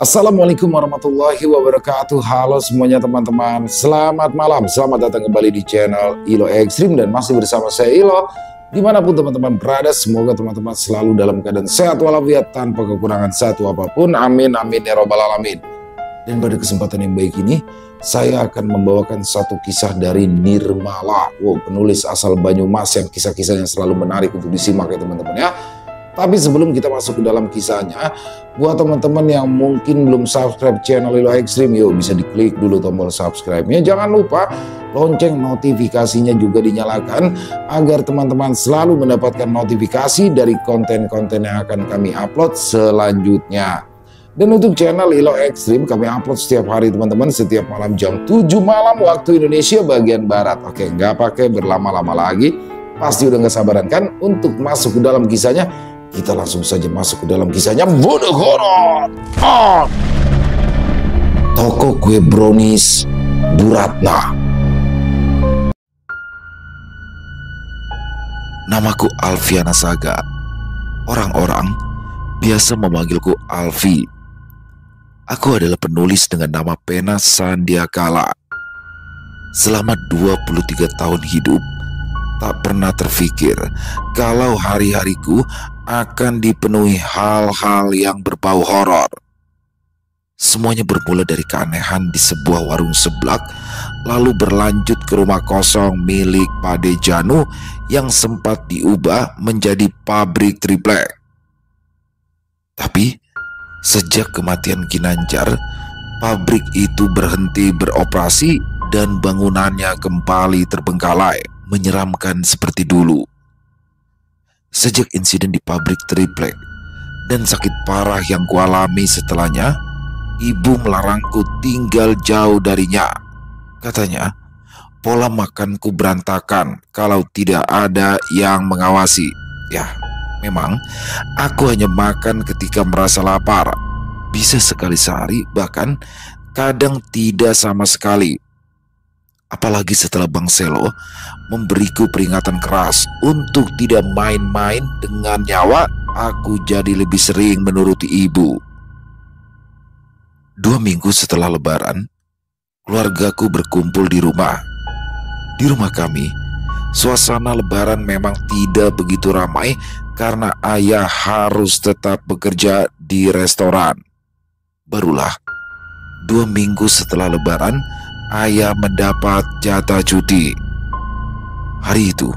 Assalamualaikum warahmatullahi wabarakatuh. Halo semuanya teman-teman, selamat malam, selamat datang kembali di channel Ilo Ekstrim. Dan masih bersama saya Ilo. Dimanapun teman-teman berada, semoga teman-teman selalu dalam keadaan sehat walafiat tanpa kekurangan satu apapun. Amin amin ya robbal alamin. Dan pada kesempatan yang baik ini, saya akan membawakan satu kisah dari Nirmala, penulis asal Banyumas, yang kisah-kisahnya selalu menarik untuk disimak ya teman-teman ya. Tapi sebelum kita masuk ke dalam kisahnya, buat teman-teman yang mungkin belum subscribe channel Ilo Ekstrim, yuk bisa diklik dulu tombol subscribe-nya. Jangan lupa lonceng notifikasinya juga dinyalakan agar teman-teman selalu mendapatkan notifikasi dari konten-konten yang akan kami upload selanjutnya. Dan untuk channel Ilo Ekstrim kami upload setiap hari teman-teman, setiap malam jam 7 malam waktu Indonesia bagian Barat. Oke, nggak pakai berlama-lama lagi, pasti udah nggak sabaran kan untuk masuk ke dalam kisahnya. Kita langsung saja masuk ke dalam kisahnya. Bodoh horor. Toko kue brownies Bu Ratna. Namaku Alfiana Saga. Orang-orang biasa memanggilku Alfi. Aku adalah penulis dengan nama pena Sandiakala. Selama 23 tahun hidup, tak pernah terfikir kalau hari-hariku akan dipenuhi hal-hal yang berbau horor. Semuanya bermula dari keanehan di sebuah warung seblak, lalu berlanjut ke rumah kosong milik Pade Janu yang sempat diubah menjadi pabrik triplek. Tapi sejak kematian Ginanjar, pabrik itu berhenti beroperasi dan bangunannya kembali terbengkalai, menyeramkan seperti dulu. Sejak insiden di pabrik triplek dan sakit parah yang kualami setelahnya, ibu melarangku tinggal jauh darinya. Katanya, pola makanku berantakan kalau tidak ada yang mengawasi. Ya, memang aku hanya makan ketika merasa lapar. Bisa sekali sehari, bahkan kadang tidak sama sekali. Apalagi setelah Bang Selo memberiku peringatan keras untuk tidak main-main dengan nyawa, aku jadi lebih sering menuruti ibu. 2 minggu setelah Lebaran, keluargaku berkumpul di rumah. Di rumah kami, suasana Lebaran memang tidak begitu ramai karena ayah harus tetap bekerja di restoran. Barulah 2 minggu setelah Lebaran, ayah mendapat jatah cuti. Hari itu,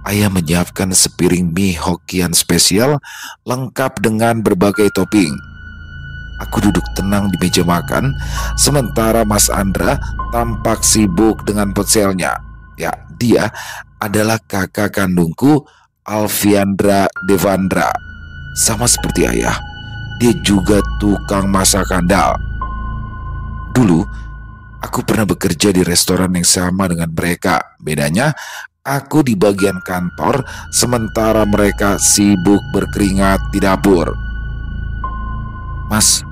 ayah menyiapkan sepiring mie Hokian spesial lengkap dengan berbagai topping. Aku duduk tenang di meja makan, sementara Mas Andra tampak sibuk dengan ponselnya. Ya, dia adalah kakak kandungku, Alfiandra Devandra. Sama seperti ayah, dia juga tukang masak handal. Dulu, aku pernah bekerja di restoran yang sama dengan mereka. Bedanya, aku di bagian kantor, sementara mereka sibuk berkeringat di dapur. Mas,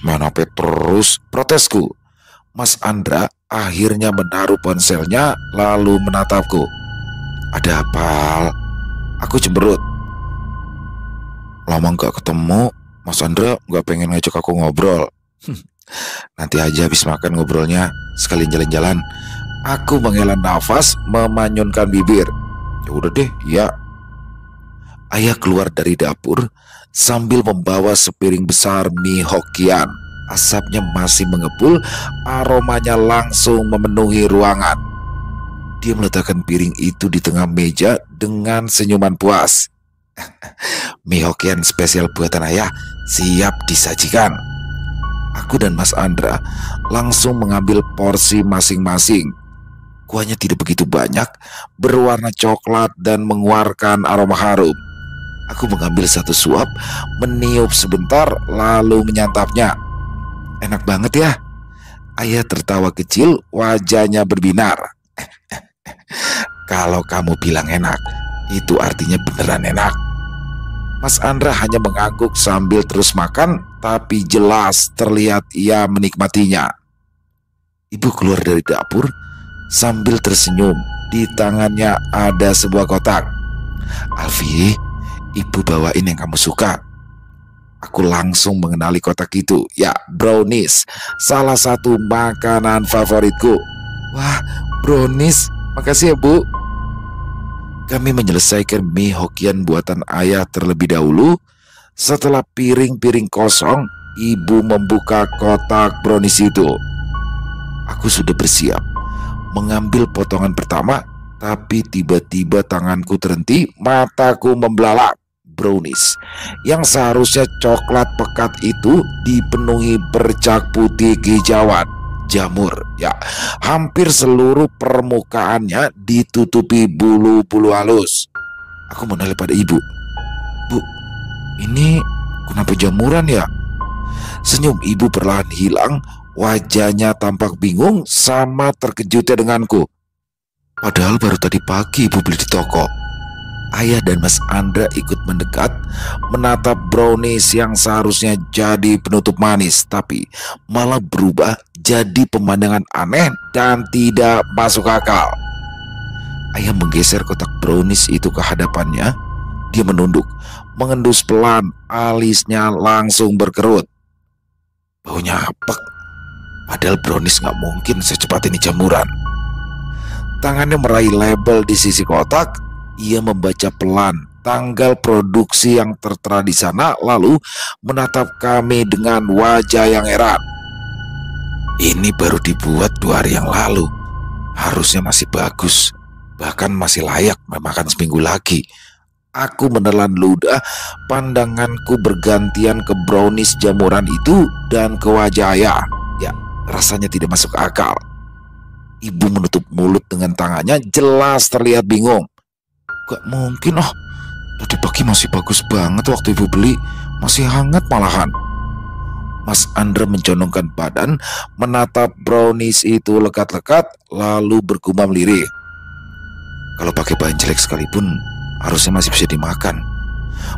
main HP terus, protesku. Mas Andra akhirnya menaruh ponselnya lalu menatapku. Ada apa? Aku cemberut. Lama gak ketemu, Mas Andra gak pengen ngajak aku ngobrol. Nanti aja habis makan ngobrolnya, sekalian jalan-jalan. Aku menghela nafas, memanyunkan bibir. Ya udah deh, ya. Ayah keluar dari dapur sambil membawa sepiring besar mie Hokian. Asapnya masih mengepul, aromanya langsung memenuhi ruangan. Dia meletakkan piring itu di tengah meja dengan senyuman puas. Mie Hokian spesial buatan ayah siap disajikan. Aku dan Mas Andra langsung mengambil porsi masing-masing. Kuahnya tidak begitu banyak, berwarna coklat dan mengeluarkan aroma harum. Aku mengambil satu suap, meniup sebentar, lalu menyantapnya. Enak banget ya. Ayah tertawa kecil, wajahnya berbinar. Kalau kamu bilang enak, itu artinya beneran enak. Mas Andra hanya mengangguk sambil terus makan, tapi jelas terlihat ia menikmatinya. Ibu keluar dari dapur sambil tersenyum. Di tangannya ada sebuah kotak. Alfi, ibu bawain yang kamu suka. Aku langsung mengenali kotak itu. Ya, brownies, salah satu makanan favoritku. Wah, brownies, makasih ya Bu. Kami menyelesaikan mie Hokian buatan ayah terlebih dahulu. Setelah piring-piring kosong, ibu membuka kotak brownies itu. Aku sudah bersiap mengambil potongan pertama, tapi tiba-tiba tanganku terhenti, mataku membelalak. Brownies yang seharusnya coklat pekat itu dipenuhi bercak putih kehijauan jamur. Ya, hampir seluruh permukaannya ditutupi bulu-bulu halus. Aku menoleh pada ibu. Bu, ini kenapa jamuran ya? Senyum ibu perlahan hilang. Wajahnya tampak bingung sama terkejutnya denganku. Padahal baru tadi pagi ibu beli di toko. Ayah dan Mas Andra ikut mendekat, menatap brownies yang seharusnya jadi penutup manis, tapi malah berubah jadi pemandangan aneh dan tidak masuk akal. Ayah menggeser kotak brownies itu ke hadapannya. Dia menunduk, mengendus pelan, alisnya langsung berkerut. Baunya apek, padahal brownies nggak mungkin secepat ini jamuran. Tangannya meraih label di sisi kotak. Ia membaca pelan tanggal produksi yang tertera di sana, lalu menatap kami dengan wajah yang heran. Ini baru dibuat 2 hari yang lalu. Harusnya masih bagus, bahkan masih layak memakan seminggu lagi. Aku menelan ludah, pandanganku bergantian ke brownies jamuran itu dan ke wajah ayah. Ya, rasanya tidak masuk akal. Ibu menutup mulut dengan tangannya, jelas terlihat bingung. Gak mungkin, tadi pagi masih bagus banget waktu ibu beli, masih hangat malahan. Mas Andra mencondongkan badan, menatap brownies itu lekat-lekat, lalu bergumam lirih. Kalau pakai bahan jelek sekalipun, harusnya masih bisa dimakan.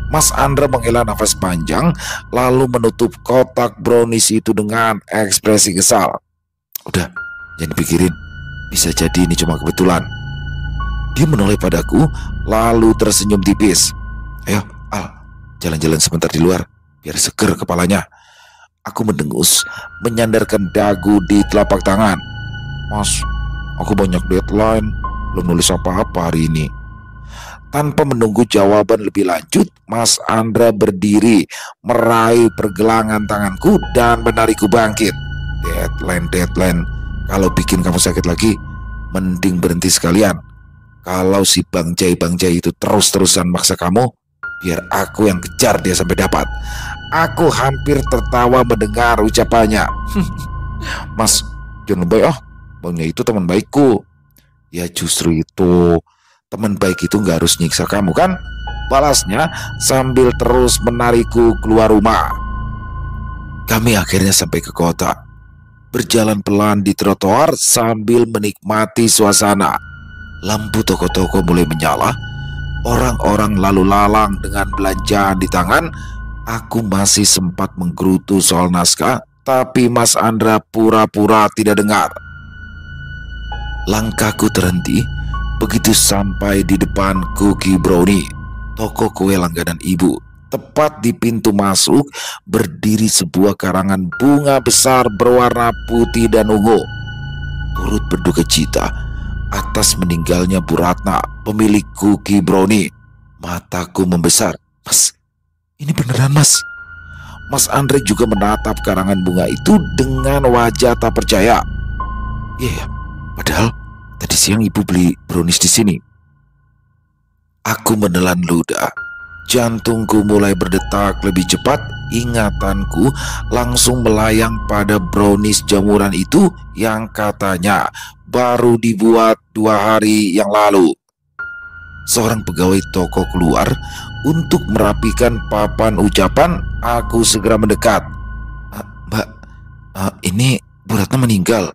Mas Andra menghela nafas panjang, lalu menutup kotak brownies itu dengan ekspresi kesal. Udah, jangan dipikirin, bisa jadi ini cuma kebetulan. Dia menoleh padaku, lalu tersenyum tipis. Ayo, Al, jalan-jalan sebentar di luar, biar seger kepalanya. Aku mendengus, menyandarkan dagu di telapak tangan. Mas, aku banyak deadline, belum nulis apa-apa hari ini. Tanpa menunggu jawaban lebih lanjut, Mas Andra berdiri, meraih pergelangan tanganku dan menarikku bangkit. Deadline. Kalau bikin kamu sakit lagi, mending berhenti sekalian. Kalau si Bang Jai itu terus-terusan maksa kamu, biar aku yang kejar dia sampai dapat. Aku hampir tertawa mendengar ucapannya. Mas, jangan lebay. Bang Jai itu teman baikku. Ya justru itu, teman baik itu gak harus nyiksa kamu kan? Balasnya sambil terus menarikku keluar rumah. Kami akhirnya sampai ke kota. Berjalan pelan di trotoar sambil menikmati suasana. Lampu toko-toko mulai menyala. Orang-orang lalu lalang dengan belanjaan di tangan. Aku masih sempat menggerutu soal naskah, tapi Mas Andra pura-pura tidak dengar. Langkahku terhenti begitu sampai di depan Cookie Brownie, toko kue langganan ibu. Tepat di pintu masuk berdiri sebuah karangan bunga besar berwarna putih dan ungu. Turut berduka cita atas meninggalnya Bu Ratna, pemilik Cookie Brownie. Mataku membesar. Mas, ini beneran mas? Mas Andre juga menatap karangan bunga itu dengan wajah tak percaya. Iya, padahal tadi siang ibu beli brownies di sini. Aku menelan ludah. Jantungku mulai berdetak lebih cepat. Ingatanku langsung melayang pada brownies jamuran itu yang katanya baru dibuat 2 hari yang lalu. Seorang pegawai toko keluar untuk merapikan papan ucapan. Aku segera mendekat. Mbak, ini Bu Ratna meninggal.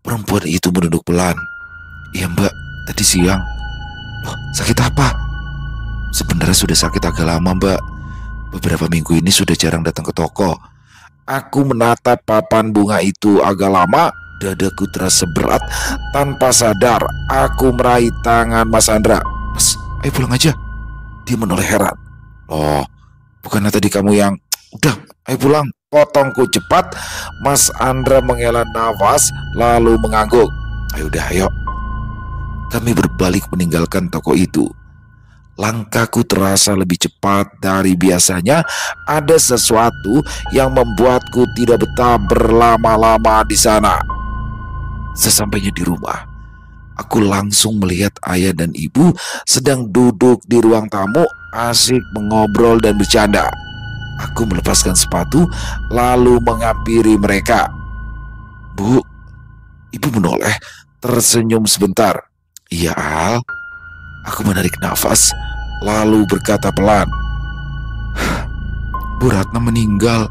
Perempuan itu menunduk pelan. Iya mbak, tadi siang. Loh, sakit apa? Sebenarnya sudah sakit agak lama mbak. Beberapa minggu ini sudah jarang datang ke toko. Aku menatap papan bunga itu agak lama. Dadaku terasa berat. Tanpa sadar aku meraih tangan Mas Andra. Mas, ayo pulang aja. Dia menoleh heran. Loh, bukannya tadi kamu yang Udah, ayo pulang, potongku cepat. Mas Andra menghela nafas lalu mengangguk. Ayo udah, ayo. Kami berbalik meninggalkan toko itu. Langkahku terasa lebih cepat dari biasanya. Ada sesuatu yang membuatku tidak betah berlama-lama di sana. Sesampainya di rumah, aku langsung melihat ayah dan ibu sedang duduk di ruang tamu, asik mengobrol dan bercanda. Aku melepaskan sepatu lalu menghampiri mereka. Bu, ibu menoleh, tersenyum sebentar. Iya, Al. Aku menarik nafas lalu berkata pelan, Bu Ratna meninggal.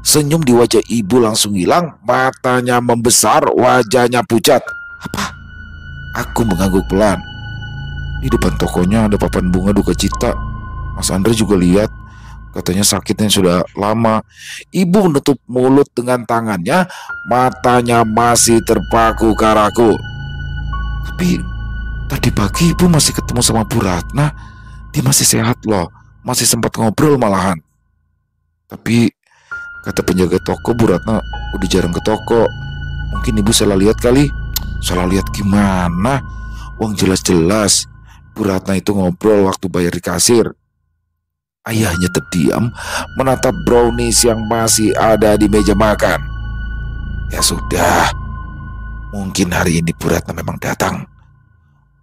Senyum di wajah ibu langsung hilang, matanya membesar, wajahnya pucat. Apa? Aku mengangguk pelan. Di depan tokonya ada papan bunga duka cita. Mas Andre juga lihat. Katanya sakitnya sudah lama. Ibu menutup mulut dengan tangannya, matanya masih terpaku ke arahku. Tapi tadi pagi ibu masih ketemu sama Bu Ratna. Dia masih sehat loh, masih sempat ngobrol malahan. Tapi kata penjaga toko, Bu Ratna udah jarang ke toko. Mungkin ibu salah lihat kali. Salah lihat gimana? Uang jelas-jelas Bu Ratna itu ngobrol waktu bayar di kasir. Ayahnya terdiam menatap brownies yang masih ada di meja makan. Ya sudah, mungkin hari ini Bu Ratna memang datang.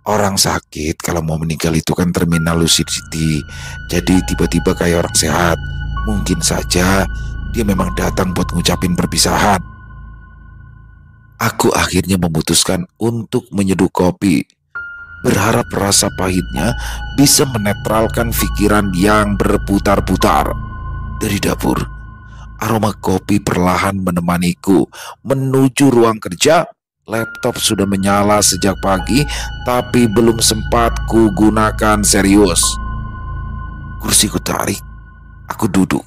Orang sakit kalau mau meninggal itu kan terminal lucidity. Jadi tiba-tiba kayak orang sehat. Mungkin saja dia memang datang buat ngucapin perpisahan. Aku akhirnya memutuskan untuk menyeduh kopi, berharap rasa pahitnya bisa menetralkan pikiran yang berputar-putar. Dari dapur, aroma kopi perlahan menemaniku menuju ruang kerja. Laptop sudah menyala sejak pagi, tapi belum sempat kugunakan serius. Kursiku tarik, aku duduk,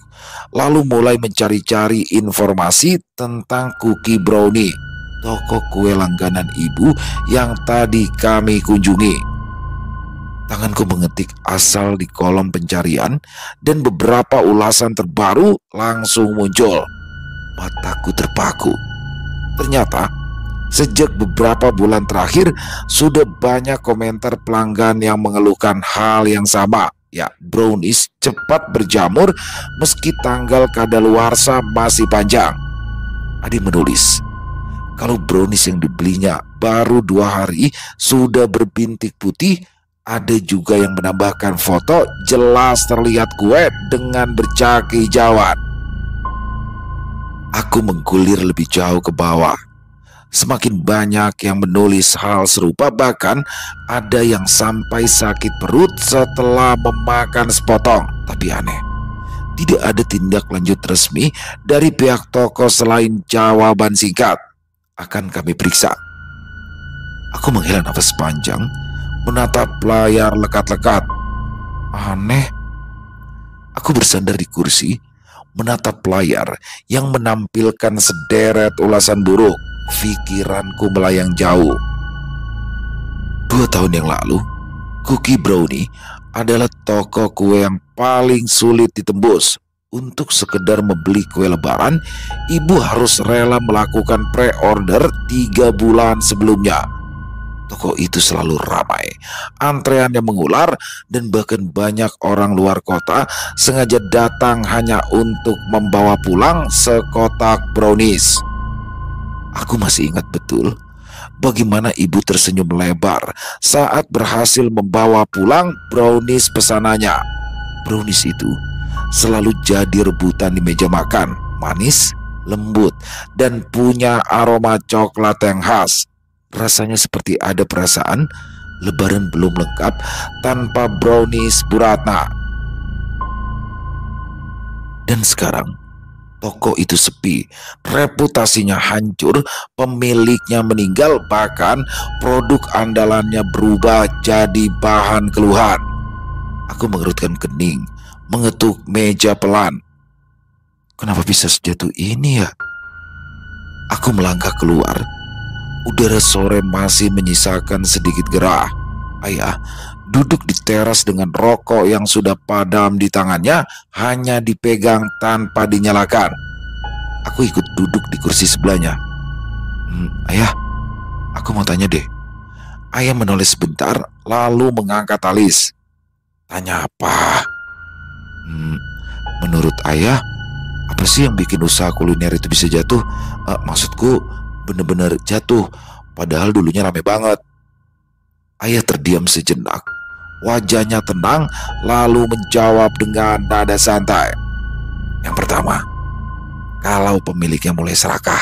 lalu mulai mencari-cari informasi tentang Cookie Brownie, toko kue langganan ibu yang tadi kami kunjungi. Tanganku mengetik asal di kolom pencarian dan beberapa ulasan terbaru langsung muncul. Mataku terpaku. Ternyata sejak beberapa bulan terakhir sudah banyak komentar pelanggan yang mengeluhkan hal yang sama. Ya, brownies cepat berjamur meski tanggal kadaluarsa masih panjang. Adi menulis, kalau brownies yang dibelinya baru 2 hari sudah berbintik putih. Ada juga yang menambahkan foto jelas terlihat kue dengan bercak hijauan. Aku menggulir lebih jauh ke bawah. Semakin banyak yang menulis hal serupa, bahkan ada yang sampai sakit perut setelah memakan sepotong. Tapi aneh, tidak ada tindak lanjut resmi dari pihak toko selain jawaban singkat, akan kami periksa. Aku menghela nafas panjang, menatap layar lekat-lekat. Aneh. Aku bersandar di kursi, menatap layar yang menampilkan sederet ulasan buruk. Pikiranku melayang jauh. 2 tahun yang lalu, Cookie Brownie adalah toko kue yang paling sulit ditembus. Untuk sekedar membeli kue lebaran, ibu harus rela melakukan pre-order 3 bulan sebelumnya. Toko itu selalu ramai, antrean yang mengular, dan bahkan banyak orang luar kota sengaja datang hanya untuk membawa pulang sekotak brownies. Aku masih ingat betul bagaimana ibu tersenyum lebar saat berhasil membawa pulang brownies pesanannya. Brownies itu selalu jadi rebutan di meja makan, manis, lembut, dan punya aroma coklat yang khas. Rasanya seperti ada perasaan lebaran belum lengkap tanpa brownies Bu Ratna. Dan sekarang toko itu sepi, reputasinya hancur, pemiliknya meninggal, bahkan produk andalannya berubah jadi bahan keluhan. Aku mengerutkan kening, mengetuk meja pelan. Kenapa bisa sejatuh ini ya? Aku melangkah keluar. Udara sore masih menyisakan sedikit gerah. Ayah duduk di teras dengan rokok yang sudah padam di tangannya, hanya dipegang tanpa dinyalakan. Aku ikut duduk di kursi sebelahnya. Ayah, aku mau tanya deh. Ayah menoleh sebentar, lalu mengangkat alis. Tanya apa? Menurut ayah, apa sih yang bikin usaha kuliner itu bisa jatuh? Maksudku, bener-bener jatuh, padahal dulunya rame banget. Ayah terdiam sejenak. Wajahnya tenang, lalu menjawab dengan nada santai. Yang pertama, kalau pemiliknya mulai serakah,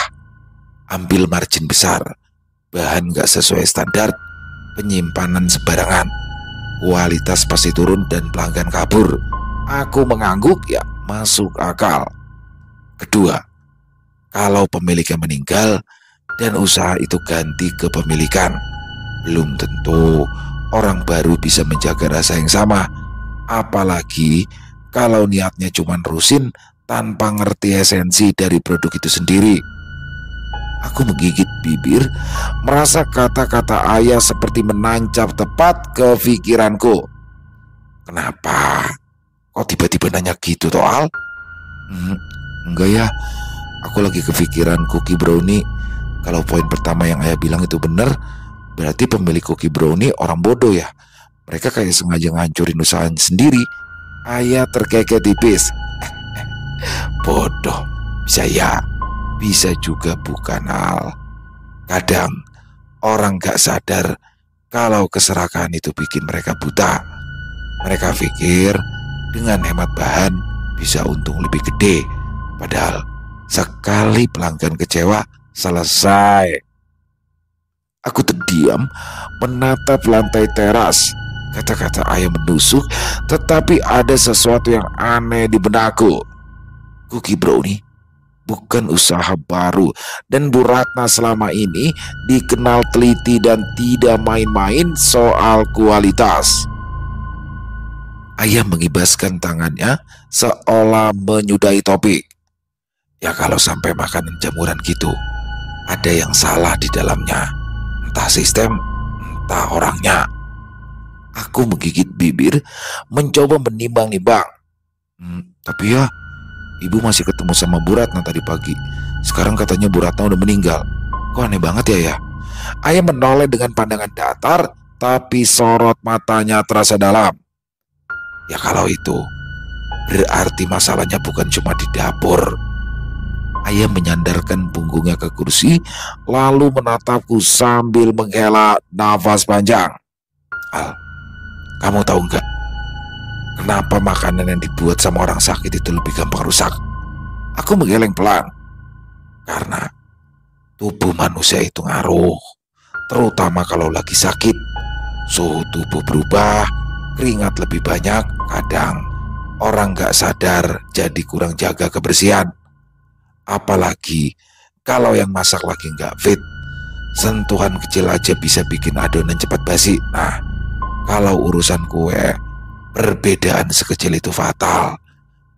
ambil margin besar, bahan gak sesuai standar, penyimpanan sembarangan, kualitas pasti turun dan pelanggan kabur. Aku mengangguk, ya masuk akal. Kedua, kalau pemiliknya meninggal dan usaha itu ganti kepemilikan, belum tentu orang baru bisa menjaga rasa yang sama. Apalagi kalau niatnya cuma nerusin tanpa ngerti esensi dari produk itu sendiri. Aku menggigit bibir, merasa kata-kata ayah seperti menancap tepat ke pikiranku. Kenapa? Kok tiba-tiba nanya gitu toh, Al? Enggak ya, aku lagi kepikiran cookie brownie. Kalau poin pertama yang ayah bilang itu benar, berarti pemilik cookie brownie orang bodoh ya. Mereka kayak sengaja ngancurin usahanya sendiri. Ayah terkekeh tipis. Bodoh, bisa ya, bisa juga bukan, Al. Kadang orang gak sadar kalau keserakahan itu bikin mereka buta. Mereka pikir dengan hemat bahan bisa untung lebih gede, padahal sekali pelanggan kecewa, selesai. Aku terdiam menatap lantai teras. Kata-kata ayah menusuk, tetapi ada sesuatu yang aneh di benakku. Cookie brownie bukan usaha baru, dan Bu Ratna selama ini dikenal teliti dan tidak main-main soal kualitas. Ayah mengibaskan tangannya seolah menyudahi topik. Ya kalau sampai makanan jamuran gitu, ada yang salah di dalamnya. Entah sistem, entah orangnya. Aku menggigit bibir, mencoba menimbang-nimbang. Tapi ya, ibu masih ketemu sama Bu Ratna tadi pagi. Sekarang katanya Bu Ratna udah meninggal. Kok aneh banget ya? Ayah menoleh dengan pandangan datar, tapi sorot matanya terasa dalam. Ya kalau itu, berarti masalahnya bukan cuma di dapur. Ayah menyandarkan punggungnya ke kursi, lalu menatapku sambil menghela nafas panjang. Al, kamu tahu nggak, kenapa makanan yang dibuat sama orang sakit itu lebih gampang rusak? Aku menggeleng pelan. Karena tubuh manusia itu ngaruh, terutama kalau lagi sakit. Suhu tubuh berubah, keringat lebih banyak, kadang orang nggak sadar jadi kurang jaga kebersihan. Apalagi kalau yang masak lagi nggak fit, sentuhan kecil aja bisa bikin adonan cepat basi. Nah, kalau urusan kue, perbedaan sekecil itu fatal.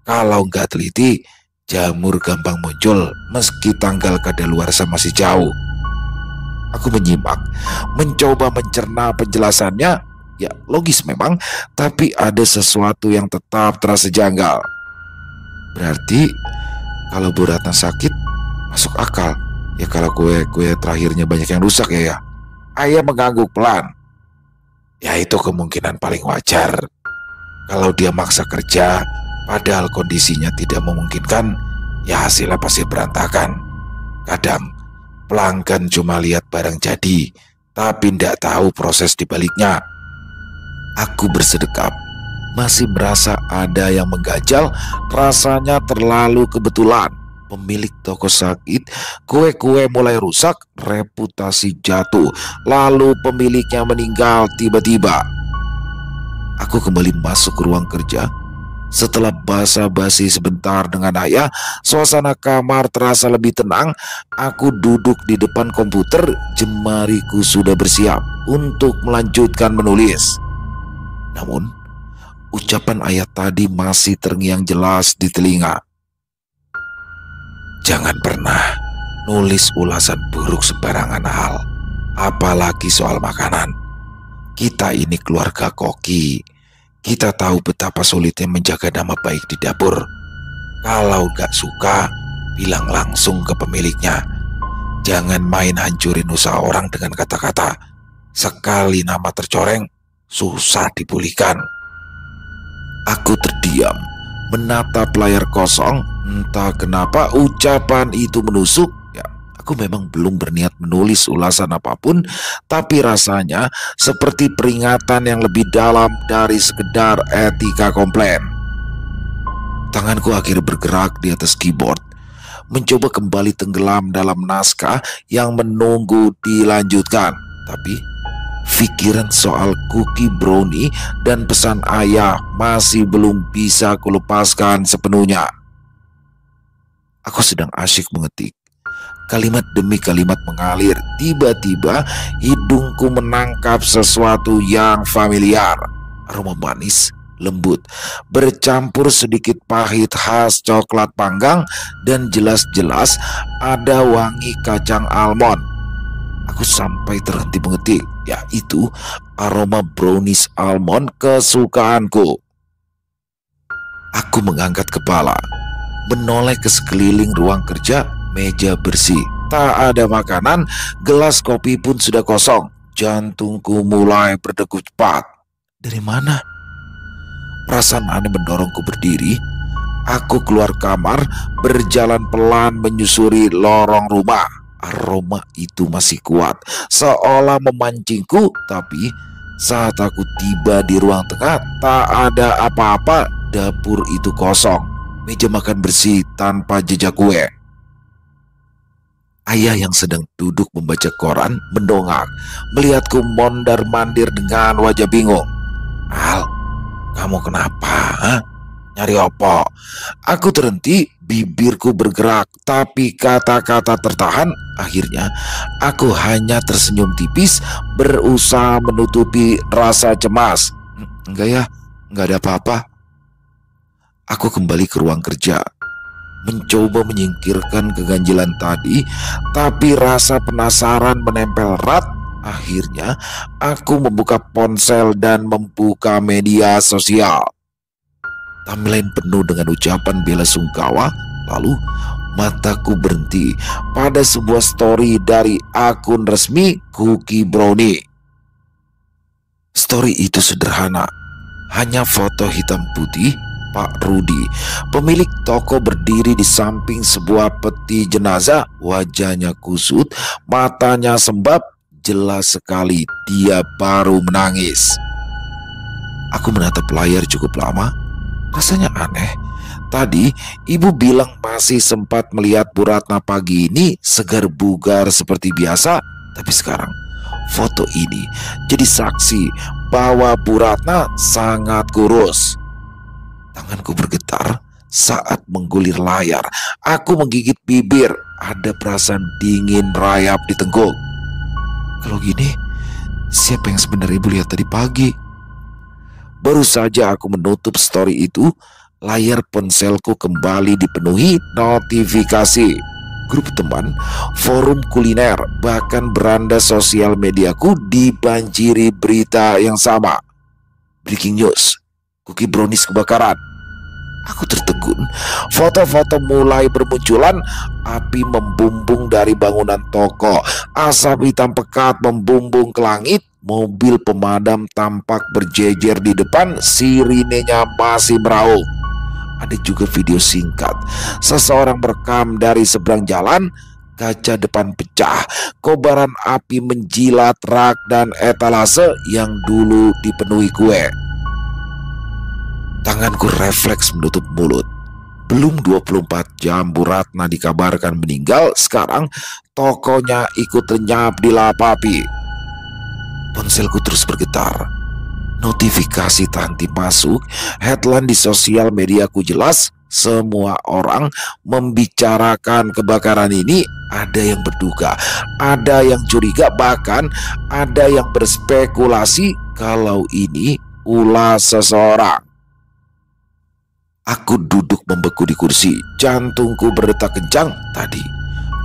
Kalau nggak teliti, jamur gampang muncul meski tanggal kadaluarsa masih jauh. Aku menyimak, mencoba mencerna penjelasannya. Ya logis memang, tapi ada sesuatu yang tetap terasa janggal. Berarti kalau Bu Ratna sakit, masuk akal. Ya kalau kue terakhirnya banyak yang rusak ya. Ayah mengangguk pelan. Ya itu kemungkinan paling wajar. Kalau dia maksa kerja, padahal kondisinya tidak memungkinkan, ya hasilnya pasti berantakan. Kadang pelanggan cuma lihat barang jadi, tapi tidak tahu proses dibaliknya. Aku bersedekap, masih merasa ada yang mengganjal. Rasanya terlalu kebetulan. Pemilik toko sakit, kue-kue mulai rusak, reputasi jatuh, lalu pemiliknya meninggal tiba-tiba. Aku kembali masuk ke ruang kerja. Setelah basa-basi sebentar dengan ayah, suasana kamar terasa lebih tenang. Aku duduk di depan komputer, jemariku sudah bersiap untuk melanjutkan menulis. Namun, ucapan ayah tadi masih terngiang jelas di telinga. Jangan pernah nulis ulasan buruk sembarangan hal, apalagi soal makanan. Kita ini keluarga koki. Kita tahu betapa sulitnya menjaga nama baik di dapur. Kalau gak suka, bilang langsung ke pemiliknya. Jangan main hancurin usaha orang dengan kata-kata. Sekali nama tercoreng, susah dipulihkan. Aku terdiam, menatap layar kosong. Entah kenapa ucapan itu menusuk. Ya, aku memang belum berniat menulis ulasan apapun, tapi rasanya seperti peringatan yang lebih dalam dari sekedar etika komplain. Tanganku akhirnya bergerak di atas keyboard, mencoba kembali tenggelam dalam naskah yang menunggu dilanjutkan. Tapi pikiran soal cookie brownie dan pesan ayah masih belum bisa kulepaskan sepenuhnya. Aku sedang asyik mengetik. Kalimat demi kalimat mengalir. Tiba-tiba hidungku menangkap sesuatu yang familiar. Aroma manis, lembut, bercampur sedikit pahit khas coklat panggang, dan jelas-jelas ada wangi kacang almond. Aku sampai terhenti mengetik, yaitu aroma brownies almond kesukaanku. Aku mengangkat kepala, menoleh ke sekeliling ruang kerja. Meja bersih, tak ada makanan, gelas kopi pun sudah kosong. Jantungku mulai berdegup cepat. Dari mana? Perasaan aneh mendorongku berdiri. Aku keluar kamar, berjalan pelan menyusuri lorong rumah. Aroma itu masih kuat, seolah memancingku. Tapi saat aku tiba di ruang tengah, tak ada apa-apa. Dapur itu kosong, meja makan bersih tanpa jejak kue. Ayah yang sedang duduk membaca koran mendongak, melihatku mondar-mandir dengan wajah bingung. "Al, kamu kenapa? Hah? Nyari apa?" Aku terhenti, bibirku bergerak, tapi kata-kata tertahan. Akhirnya aku hanya tersenyum tipis, berusaha menutupi rasa cemas. "Enggak ya, enggak ada apa-apa." Aku kembali ke ruang kerja, mencoba menyingkirkan keganjilan tadi, tapi rasa penasaran menempel erat. Akhirnya aku membuka ponsel dan membuka media sosial. Timeline penuh dengan ucapan bela sungkawa. Lalu mataku berhenti pada sebuah story dari akun resmi Cookie Brownie. Story itu sederhana, hanya foto hitam putih Pak Rudi, pemilik toko, berdiri di samping sebuah peti jenazah. Wajahnya kusut, matanya sembab. Jelas sekali dia baru menangis. Aku menatap layar cukup lama. Rasanya aneh. Tadi ibu bilang masih sempat melihat Bu Ratna pagi ini segar bugar seperti biasa. Tapi sekarang foto ini jadi saksi bahwa Bu Ratna sangat kurus. Tanganku bergetar saat menggulir layar. Aku menggigit bibir. Ada perasaan dingin merayap di tengkuk. Kalau gini, siapa yang sebenarnya ibu lihat tadi pagi? Baru saja aku menutup story itu, layar ponselku kembali dipenuhi notifikasi. Grup teman, forum kuliner, bahkan beranda sosial mediaku dibanjiri berita yang sama. Breaking news, cookie brownies kebakaran. Aku tertegun. Foto-foto mulai bermunculan. Api membumbung dari bangunan toko. Asap hitam pekat membumbung ke langit. Mobil pemadam tampak berjejer di depan. Sirinenya masih meraung. Ada juga video singkat. Seseorang merekam dari seberang jalan. Kaca depan pecah. Kobaran api menjilat rak dan etalase yang dulu dipenuhi kue. Tanganku refleks menutup mulut. Belum 24 jam Bu Ratna dikabarkan meninggal. Sekarang tokonya ikut lenyap di lahap api. Ponselku terus bergetar. Notifikasi tak henti masuk. Headline di sosial mediaku jelas. Semua orang membicarakan kebakaran ini. Ada yang berduka, ada yang curiga, bahkan ada yang berspekulasi kalau ini ulah seseorang. Aku duduk membeku di kursi, jantungku berdetak kencang. Tadi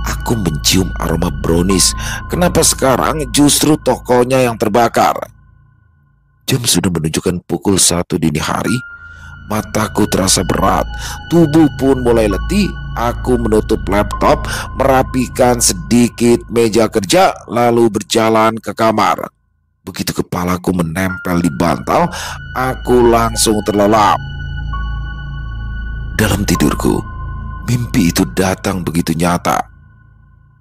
aku mencium aroma brownies. Kenapa sekarang justru tokonya yang terbakar? Jam sudah menunjukkan pukul 1 dini hari. Mataku terasa berat, tubuh pun mulai letih. Aku menutup laptop, merapikan sedikit meja kerja, lalu berjalan ke kamar. Begitu kepalaku menempel di bantal, aku langsung terlelap. Dalam tidurku, mimpi itu datang begitu nyata.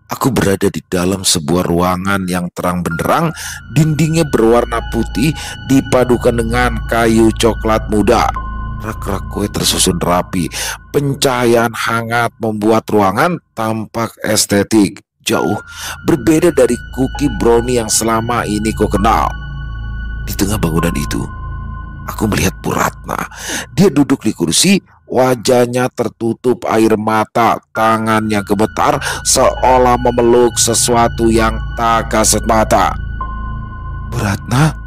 Aku berada di dalam sebuah ruangan yang terang benderang, dindingnya berwarna putih dipadukan dengan kayu coklat muda. Rak-rak kue tersusun rapi, pencahayaan hangat membuat ruangan tampak estetik, jauh berbeda dari cookie brownie yang selama ini kau kenal. Di tengah bangunan itu, aku melihat Bu Ratna. Dia duduk di kursi, wajahnya tertutup air mata, tangannya gemetar seolah memeluk sesuatu yang tak kasat mata. Bu Ratna?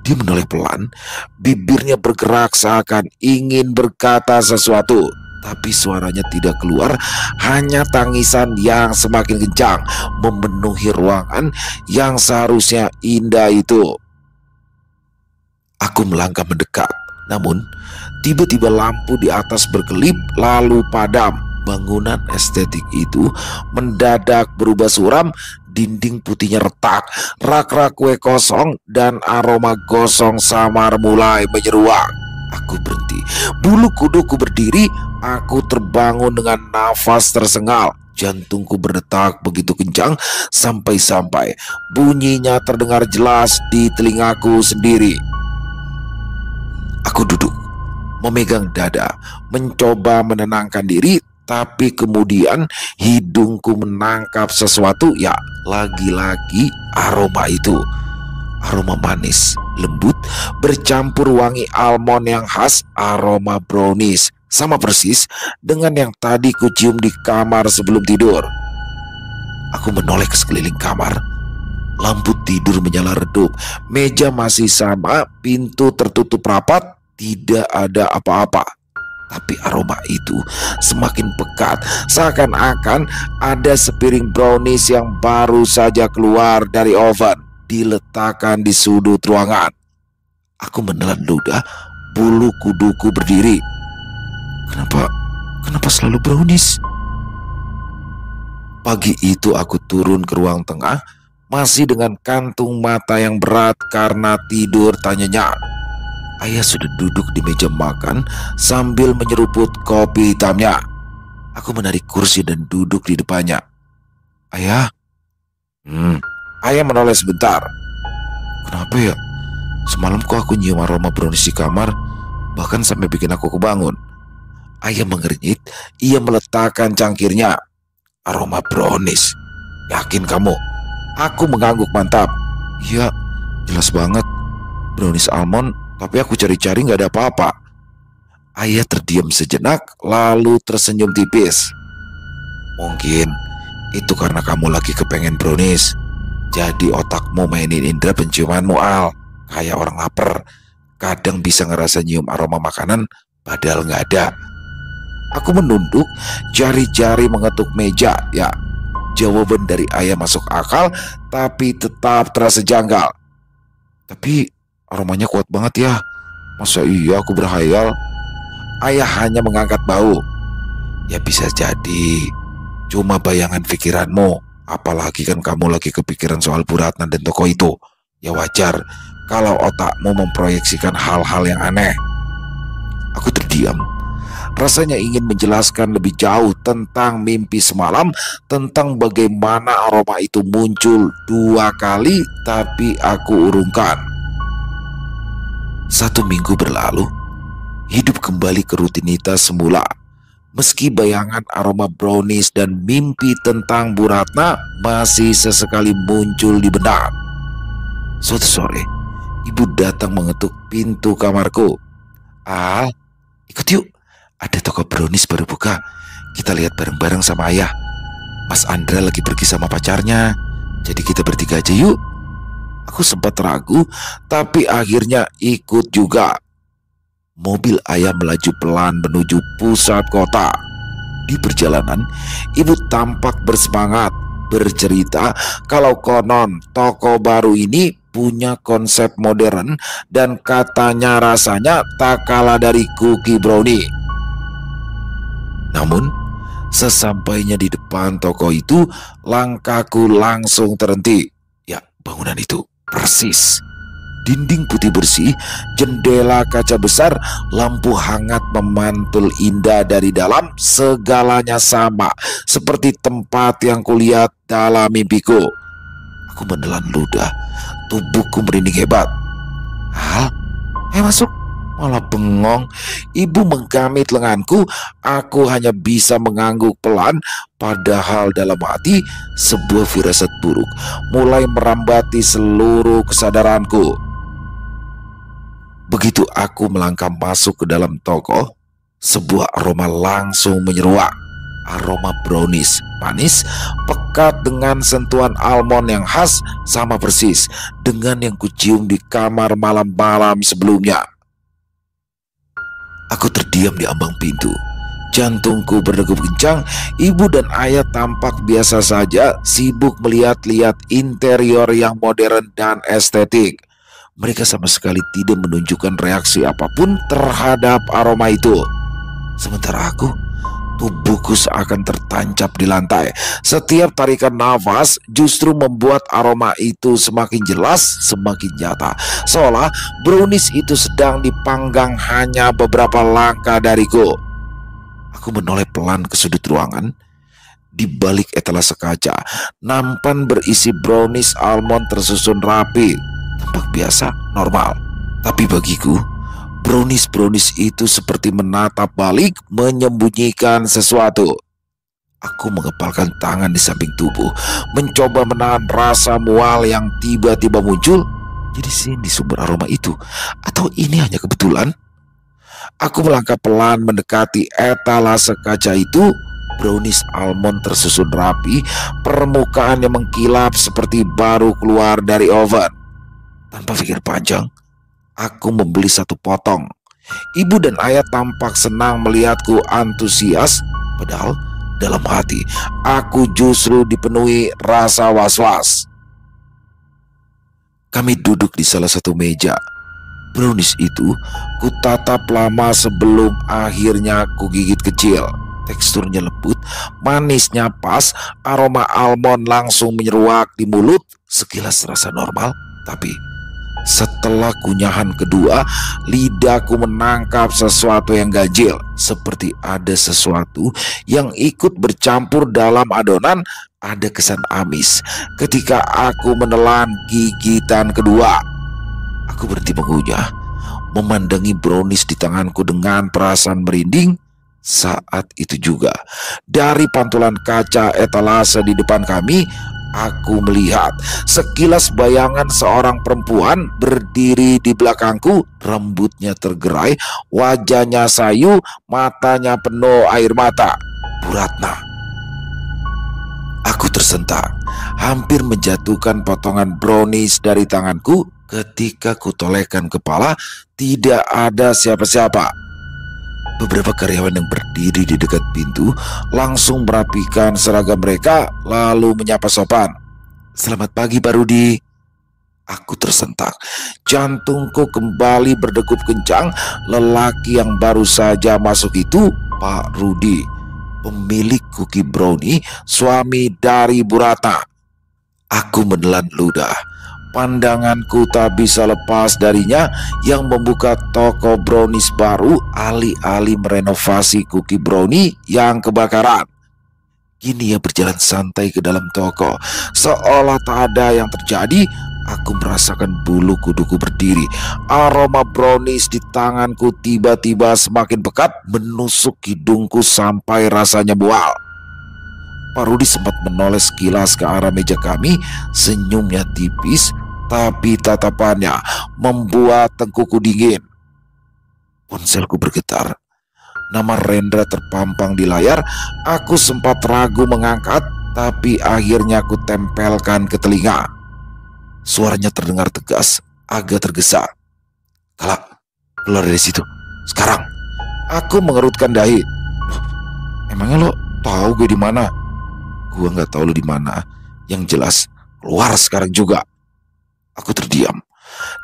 Dia menoleh pelan, bibirnya bergerak seakan ingin berkata sesuatu, tapi suaranya tidak keluar, hanya tangisan yang semakin kencang memenuhi ruangan yang seharusnya indah itu. Aku melangkah mendekat, namun tiba-tiba lampu di atas berkelip lalu padam. Bangunan estetik itu mendadak berubah suram, dinding putihnya retak, rak-rak kue kosong, dan aroma gosong samar mulai menyeruak. Aku berhenti, bulu kuduku berdiri, aku terbangun dengan nafas tersengal. Jantungku berdetak begitu kencang sampai-sampai bunyinya terdengar jelas di telingaku sendiri. Aku duduk, memegang dada, mencoba menenangkan diri. Tapi kemudian hidungku menangkap sesuatu, ya lagi-lagi aroma itu. Aroma manis, lembut, bercampur wangi almond yang khas, aroma brownies. Sama persis dengan yang tadi kucium di kamar sebelum tidur. Aku menoleh ke sekeliling kamar. Lampu tidur menyala redup, meja masih sama, pintu tertutup rapat, tidak ada apa-apa. Tapi aroma itu semakin pekat, seakan-akan ada sepiring brownies yang baru saja keluar dari oven diletakkan di sudut ruangan. Aku menelan ludah, bulu kuduku berdiri. Kenapa selalu brownies? Pagi itu aku turun ke ruang tengah, masih dengan kantung mata yang berat karena tidur tak nyenyak. Ayah sudah duduk di meja makan sambil menyeruput kopi hitamnya. Aku menarik kursi dan duduk di depannya. Ayah? Ayah menoleh sebentar. Kenapa ya? Semalam kok aku nyium aroma brownies di kamar, bahkan sampai bikin aku kebangun. Ayah mengernyit, ia meletakkan cangkirnya. Aroma brownies? Yakin kamu? Aku mengangguk mantap. Iya, jelas banget. Brownies almond. Tapi aku cari-cari gak ada apa-apa. Ayah terdiam sejenak, lalu tersenyum tipis. Mungkin itu karena kamu lagi kepengen brownies. Jadi otakmu mainin indera penciumanmu, Al. Kayak orang lapar. Kadang bisa ngerasa nyium aroma makanan, padahal gak ada. Aku menunduk, jari-jari mengetuk meja. Ya, jawaban dari ayah masuk akal, tapi tetap terasa janggal. Tapi aromanya kuat banget ya. Masa iya aku berhayal? Ayah hanya mengangkat bau. Ya bisa jadi cuma bayangan pikiranmu. Apalagi kan kamu lagi kepikiran soal Bu Ratna dan toko itu. Ya wajar kalau otakmu memproyeksikan hal-hal yang aneh. Aku terdiam. Rasanya ingin menjelaskan lebih jauh tentang mimpi semalam, tentang bagaimana aroma itu muncul 2 kali, tapi aku urungkan. 1 minggu berlalu, hidup kembali ke rutinitas semula. Meski bayangan aroma brownies dan mimpi tentang Bu Ratna masih sesekali muncul di benak. Suatu sore, ibu datang mengetuk pintu kamarku. Al, ikut yuk. Ada toko brownies baru buka. Kita lihat bareng-bareng sama ayah. Mas Andra lagi pergi sama pacarnya. Jadi kita bertiga aja yuk. Aku sempat ragu, tapi akhirnya ikut juga. Mobil ayah melaju pelan menuju pusat kota. Di perjalanan, ibu tampak bersemangat, bercerita kalau konon toko baru ini punya konsep modern dan katanya rasanya tak kalah dari cookie brownie. Namun, sesampainya di depan toko itu, langkahku langsung terhenti. Ya, bangunan itu persis. Dinding putih bersih, jendela kaca besar, lampu hangat memantul indah dari dalam, segalanya sama seperti tempat yang kulihat dalam mimpiku. Aku menelan ludah, tubuhku merinding hebat. Hal, masuk. Malah bengong. Ibu menggamit lenganku. Aku hanya bisa mengangguk pelan. Padahal dalam hati sebuah firasat buruk mulai merambati seluruh kesadaranku. Begitu aku melangkah masuk ke dalam toko, sebuah aroma langsung menyeruak. Aroma brownies manis, pekat dengan sentuhan almond yang khas, sama persis dengan yang kucium di kamar malam-malam sebelumnya. Aku terdiam di ambang pintu. Jantungku berdegup kencang. Ibu dan ayah tampak biasa saja, sibuk melihat-lihat interior yang modern dan estetik. Mereka sama sekali tidak menunjukkan reaksi apapun terhadap aroma itu. Sementara aku, tubuhku seakan tertancap di lantai. Setiap tarikan nafas justru membuat aroma itu semakin jelas, semakin nyata. Seolah brownies itu sedang dipanggang hanya beberapa langkah dariku. Aku menoleh pelan ke sudut ruangan. Di balik etalase kaca, nampan berisi brownies almond tersusun rapi. Tampak biasa, normal. Tapi bagiku, brownies itu seperti menatap balik, menyembunyikan sesuatu. Aku mengepalkan tangan di samping tubuh, mencoba menahan rasa mual yang tiba-tiba muncul. Jadi sini sumber aroma itu, atau ini hanya kebetulan? Aku melangkah pelan mendekati etalase kaca itu. Brownies almond tersusun rapi, permukaannya mengkilap seperti baru keluar dari oven. Tanpa pikir panjang, aku membeli satu potong. Ibu dan ayah tampak senang melihatku antusias, padahal dalam hati aku justru dipenuhi rasa was-was. Kami duduk di salah satu meja. Brownies itu kutatap lama sebelum akhirnya kugigit kecil. Teksturnya lembut, manisnya pas, aroma almond langsung menyeruak di mulut. Sekilas terasa normal, tapi setelah kunyahan kedua, lidahku menangkap sesuatu yang ganjil. Seperti ada sesuatu yang ikut bercampur dalam adonan. Ada kesan amis ketika aku menelan gigitan kedua. Aku berhenti mengunyah, memandangi brownies di tanganku dengan perasaan merinding. Saat itu juga, dari pantulan kaca etalase di depan kami, aku melihat sekilas bayangan seorang perempuan berdiri di belakangku. Rambutnya tergerai, wajahnya sayu, matanya penuh air mata. Bu Ratna. Aku tersentak, hampir menjatuhkan potongan brownies dari tanganku. Ketika kutolehkan kepala, tidak ada siapa-siapa. Beberapa karyawan yang berdiri di dekat pintu langsung merapikan seragam mereka, lalu menyapa sopan. "Selamat pagi, Pak Rudi." Aku tersentak, jantungku kembali berdegup kencang. Lelaki yang baru saja masuk itu Pak Rudi, pemilik cookie brownie, suami dari Bu Ratna. Aku menelan ludah. Pandanganku tak bisa lepas darinya yang membuka toko brownies baru alih-alih merenovasi cookie brownie yang kebakaran. Kini ia berjalan santai ke dalam toko, seolah tak ada yang terjadi. Aku merasakan bulu kuduku berdiri. Aroma brownies di tanganku tiba-tiba semakin pekat, menusuk hidungku sampai rasanya mual. Pak Rudi sempat menoleh sekilas ke arah meja kami. Senyumnya tipis, tapi tatapannya membuat tengkuku dingin. Ponselku bergetar. Nama Rendra terpampang di layar. Aku sempat ragu mengangkat, tapi akhirnya aku tempelkan ke telinga. Suaranya terdengar tegas, agak tergesa. "Kala, keluar dari situ sekarang." Aku mengerutkan dahi. "Emangnya lo tahu gue di mana?" "Gua nggak tahu lo di mana. Yang jelas keluar sekarang juga." Aku terdiam.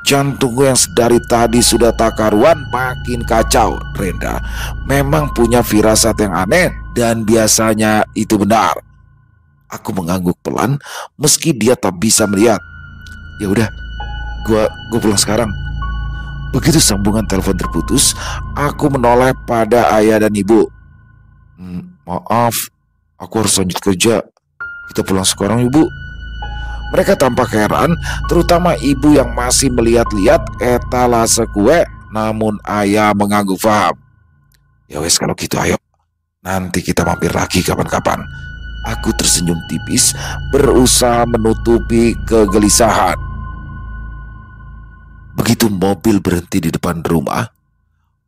Jantungku yang sedari tadi sudah tak karuan makin kacau. Renda memang punya firasat yang aneh dan biasanya itu benar. Aku mengangguk pelan meski dia tak bisa melihat. Ya udah, gua pulang sekarang. Begitu sambungan telepon terputus, aku menoleh pada ayah dan ibu. Maaf, aku harus lanjut kerja. Kita pulang sekarang, ibu. Mereka tampak heran, terutama ibu yang masih melihat-lihat etalase kue, namun ayah mengangguk paham. Ya wes kalau gitu ayo, nanti kita mampir lagi kapan-kapan. Aku tersenyum tipis, berusaha menutupi kegelisahan. Begitu mobil berhenti di depan rumah,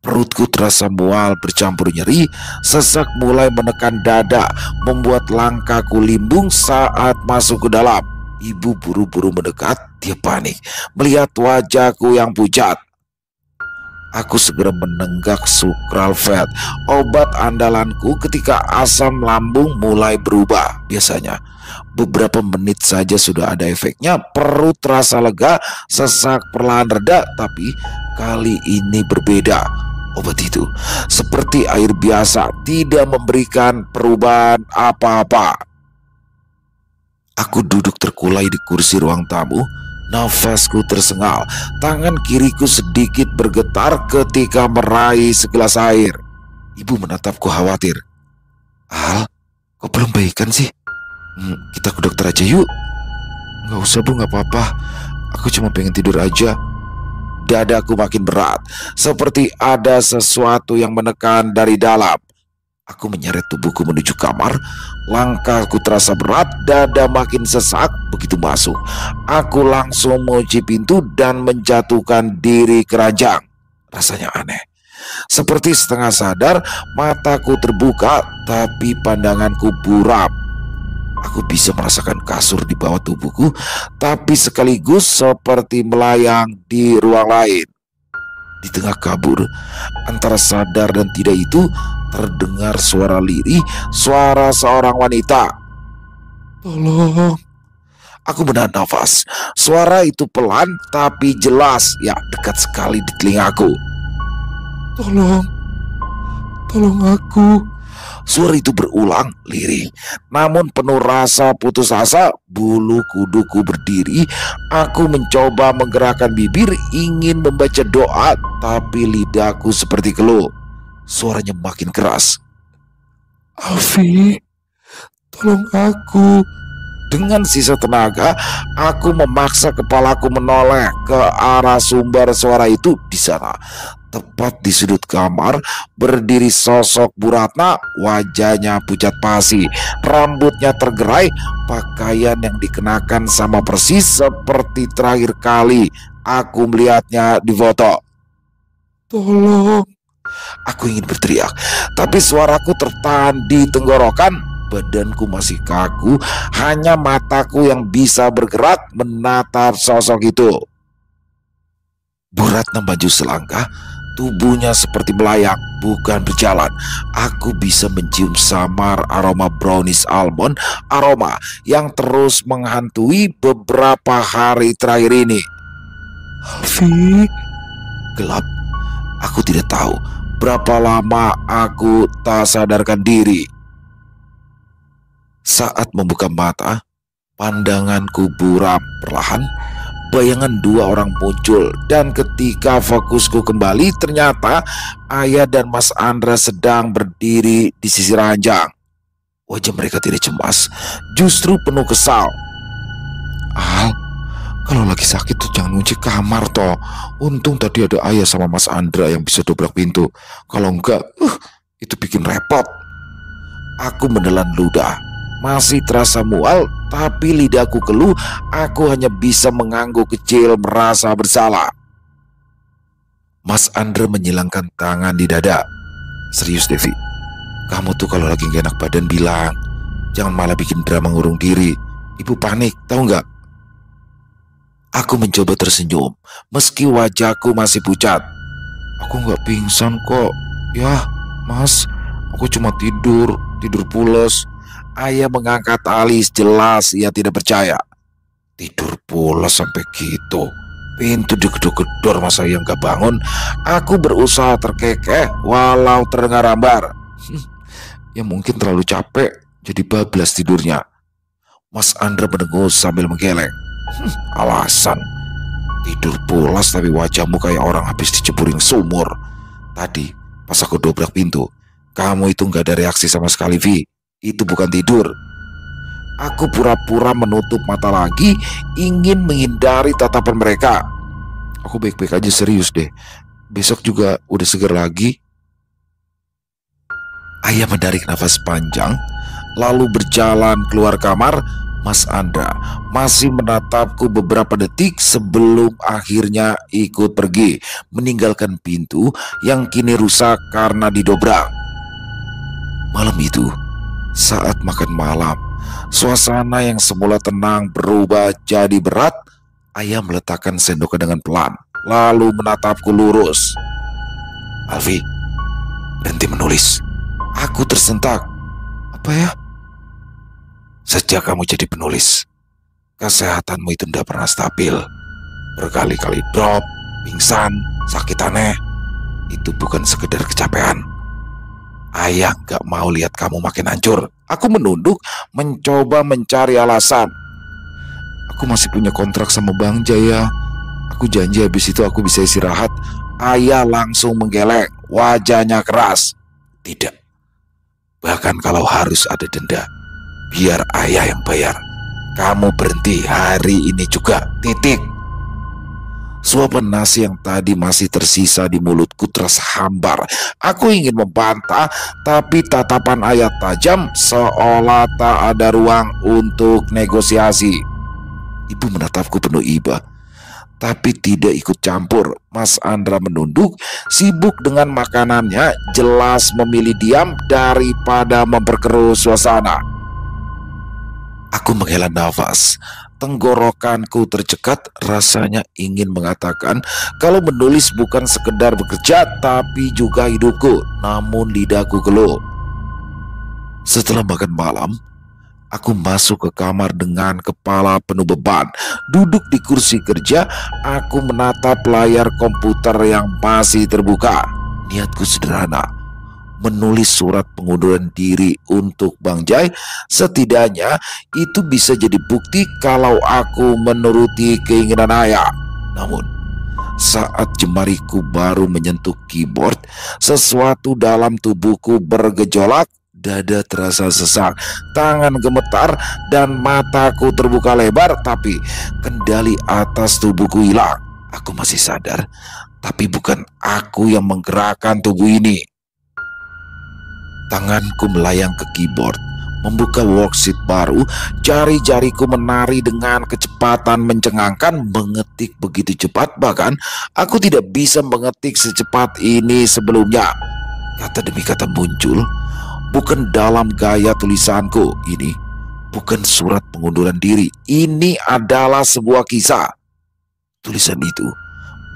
perutku terasa mual bercampur nyeri, sesak mulai menekan dada, membuat langkahku limbung saat masuk ke dalam. Ibu buru-buru mendekat, dia panik melihat wajahku yang pucat. Aku segera menenggak Sucralfate, obat andalanku ketika asam lambung mulai berubah. Biasanya beberapa menit saja sudah ada efeknya, perut terasa lega, sesak perlahan reda, tapi kali ini berbeda. Obat itu seperti air biasa, tidak memberikan perubahan apa-apa. Aku duduk terkulai di kursi ruang tamu, nafasku tersengal, tangan kiriku sedikit bergetar ketika meraih segelas air. Ibu menatapku khawatir. Al, kok belum baikan sih? Kita ke dokter aja yuk. Nggak usah bu, nggak apa-apa. Aku cuma pengen tidur aja. Dadaku makin berat, seperti ada sesuatu yang menekan dari dalam. Aku menyeret tubuhku menuju kamar. Langkahku terasa berat, dada makin sesak. Begitu masuk, aku langsung mengunci pintu dan menjatuhkan diri ke ranjang. Rasanya aneh, seperti setengah sadar. Mataku terbuka, tapi pandanganku buram. Aku bisa merasakan kasur di bawah tubuhku, tapi sekaligus seperti melayang di ruang lain. Di tengah kabur, antara sadar dan tidak itu, terdengar suara lirih, suara seorang wanita. Tolong. Aku menahan nafas. Suara itu pelan tapi jelas, ya dekat sekali di telingaku. Tolong. Tolong aku. Suara itu berulang, lirih, namun penuh rasa putus asa. Bulu kuduku berdiri. Aku mencoba menggerakkan bibir, ingin membaca doa, tapi lidahku seperti keluh. Suaranya makin keras. Alfi, tolong aku. Dengan sisa tenaga, aku memaksa kepalaku menoleh ke arah sumber suara itu. Di sana, tepat di sudut kamar, berdiri sosok Bu Ratna. Wajahnya pucat pasi, rambutnya tergerai, pakaian yang dikenakan sama persis seperti terakhir kali aku melihatnya di foto. Tolong. Aku ingin berteriak, tapi suaraku tertahan di tenggorokan. Badanku masih kaku, hanya mataku yang bisa bergerak menatap sosok itu. Bu Ratna maju selangkah, tubuhnya seperti melayang, bukan berjalan. Aku bisa mencium samar aroma brownies almond, aroma yang terus menghantui beberapa hari terakhir ini. Alfi. Gelap. Aku tidak tahu berapa lama aku tak sadarkan diri. Saat membuka mata, pandanganku buram. Perlahan, bayangan dua orang muncul, dan ketika fokusku kembali, ternyata ayah dan Mas Andra sedang berdiri di sisi ranjang. Wajah mereka tidak cemas, justru penuh kesal. Al, kalau lagi sakit tuh jangan kunci kamar toh. Untung tadi ada ayah sama Mas Andra yang bisa dobrak pintu. Kalau enggak, itu bikin repot. Aku menelan ludah. Masih terasa mual, tapi lidahku keluh. Aku hanya bisa mengangguk kecil merasa bersalah. Mas Andra menyilangkan tangan di dada. Serius Devi, kamu tuh kalau lagi gak enak badan bilang. Jangan malah bikin drama ngurung diri. Ibu panik, tahu nggak? Aku mencoba tersenyum, meski wajahku masih pucat. Aku nggak pingsan kok. Ya, Mas, aku cuma tidur pules. Ayah mengangkat alis, jelas ia tidak percaya. Tidur pula sampai gitu. Pintu digedor-gedor masa yang gak bangun. Aku berusaha terkekeh walau terdengar hambar. Ya mungkin terlalu capek, jadi bablas tidurnya. Mas Andra mendengus sambil menggeleng. Alasan. Tidur pulas tapi wajahmu kayak orang habis diceburin sumur. Tadi pas aku dobrak pintu, kamu itu gak ada reaksi sama sekali, Vi. Itu bukan tidur. Aku pura-pura menutup mata lagi, ingin menghindari tatapan mereka. Aku baik-baik aja, serius deh. Besok juga udah seger lagi. Ayah menarik nafas panjang, lalu berjalan keluar kamar. Mas Andra masih menatapku beberapa detik sebelum akhirnya ikut pergi, meninggalkan pintu yang kini rusak karena didobrak. Malam itu, saat makan malam, suasana yang semula tenang berubah jadi berat. Ayah meletakkan sendoknya dengan pelan, lalu menatapku lurus. Alfi, berhenti menulis. Aku tersentak. Apa ya? Sejak kamu jadi penulis, kesehatanmu itu tidak pernah stabil. Berkali-kali drop, pingsan, sakit aneh. Itu bukan sekedar kecapean. Ayah gak mau lihat kamu makin hancur. Aku menunduk, mencoba mencari alasan. Aku masih punya kontrak sama Bang Jaya. Aku janji habis itu aku bisa istirahat. Ayah langsung menggeleng, wajahnya keras. Tidak. Bahkan kalau harus ada denda, biar ayah yang bayar. Kamu berhenti hari ini juga, titik. Suapan nasi yang tadi masih tersisa di mulutku terasa hambar. Aku ingin membantah, tapi tatapan ayah tajam seolah tak ada ruang untuk negosiasi. Ibu menatapku penuh iba, tapi tidak ikut campur. Mas Andra menunduk, sibuk dengan makanannya, jelas memilih diam daripada memperkeruh suasana. Aku menghela nafas, tenggorokanku tercekat, rasanya ingin mengatakan kalau menulis bukan sekedar bekerja tapi juga hidupku, namun lidahku geluh. Setelah makan malam, aku masuk ke kamar dengan kepala penuh beban. Duduk di kursi kerja, aku menatap layar komputer yang masih terbuka. Niatku sederhana, menulis surat pengunduran diri untuk Bang Jai. Setidaknya itu bisa jadi bukti kalau aku menuruti keinginan ayah. Namun, saat jemariku baru menyentuh keyboard, sesuatu dalam tubuhku bergejolak. Dada terasa sesak, tangan gemetar, dan mataku terbuka lebar. Tapi kendali atas tubuhku hilang. Aku masih sadar, tapi bukan aku yang menggerakkan tubuh ini. Tanganku melayang ke keyboard, membuka worksheet baru. Jari-jariku menari dengan kecepatan mencengangkan, mengetik begitu cepat. Bahkan aku tidak bisa mengetik secepat ini sebelumnya. Kata demi kata muncul, bukan dalam gaya tulisanku. Ini bukan surat pengunduran diri. Ini adalah sebuah kisah. Tulisan itu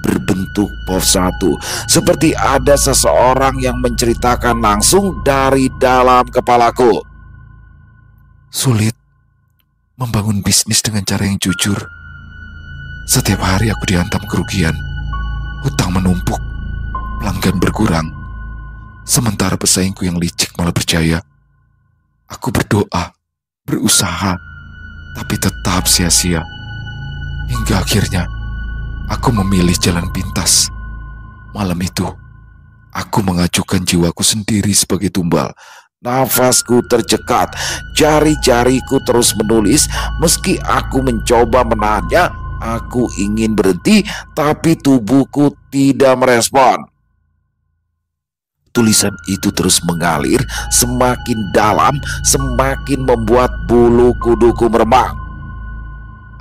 berbentuk POV 1, seperti ada seseorang yang menceritakan langsung dari dalam kepalaku. Sulit membangun bisnis dengan cara yang jujur. Setiap hari aku dihantam kerugian, hutang menumpuk, pelanggan berkurang. Sementara pesaingku yang licik malah percaya. Aku berdoa, berusaha, tapi tetap sia-sia. Hingga akhirnya aku memilih jalan pintas. Malam itu, aku mengajukan jiwaku sendiri sebagai tumbal. Nafasku tercekat, jari-jariku terus menulis. Meski aku mencoba menahannya, aku ingin berhenti, tapi tubuhku tidak merespon. Tulisan itu terus mengalir, semakin dalam, semakin membuat bulu kuduku meremang.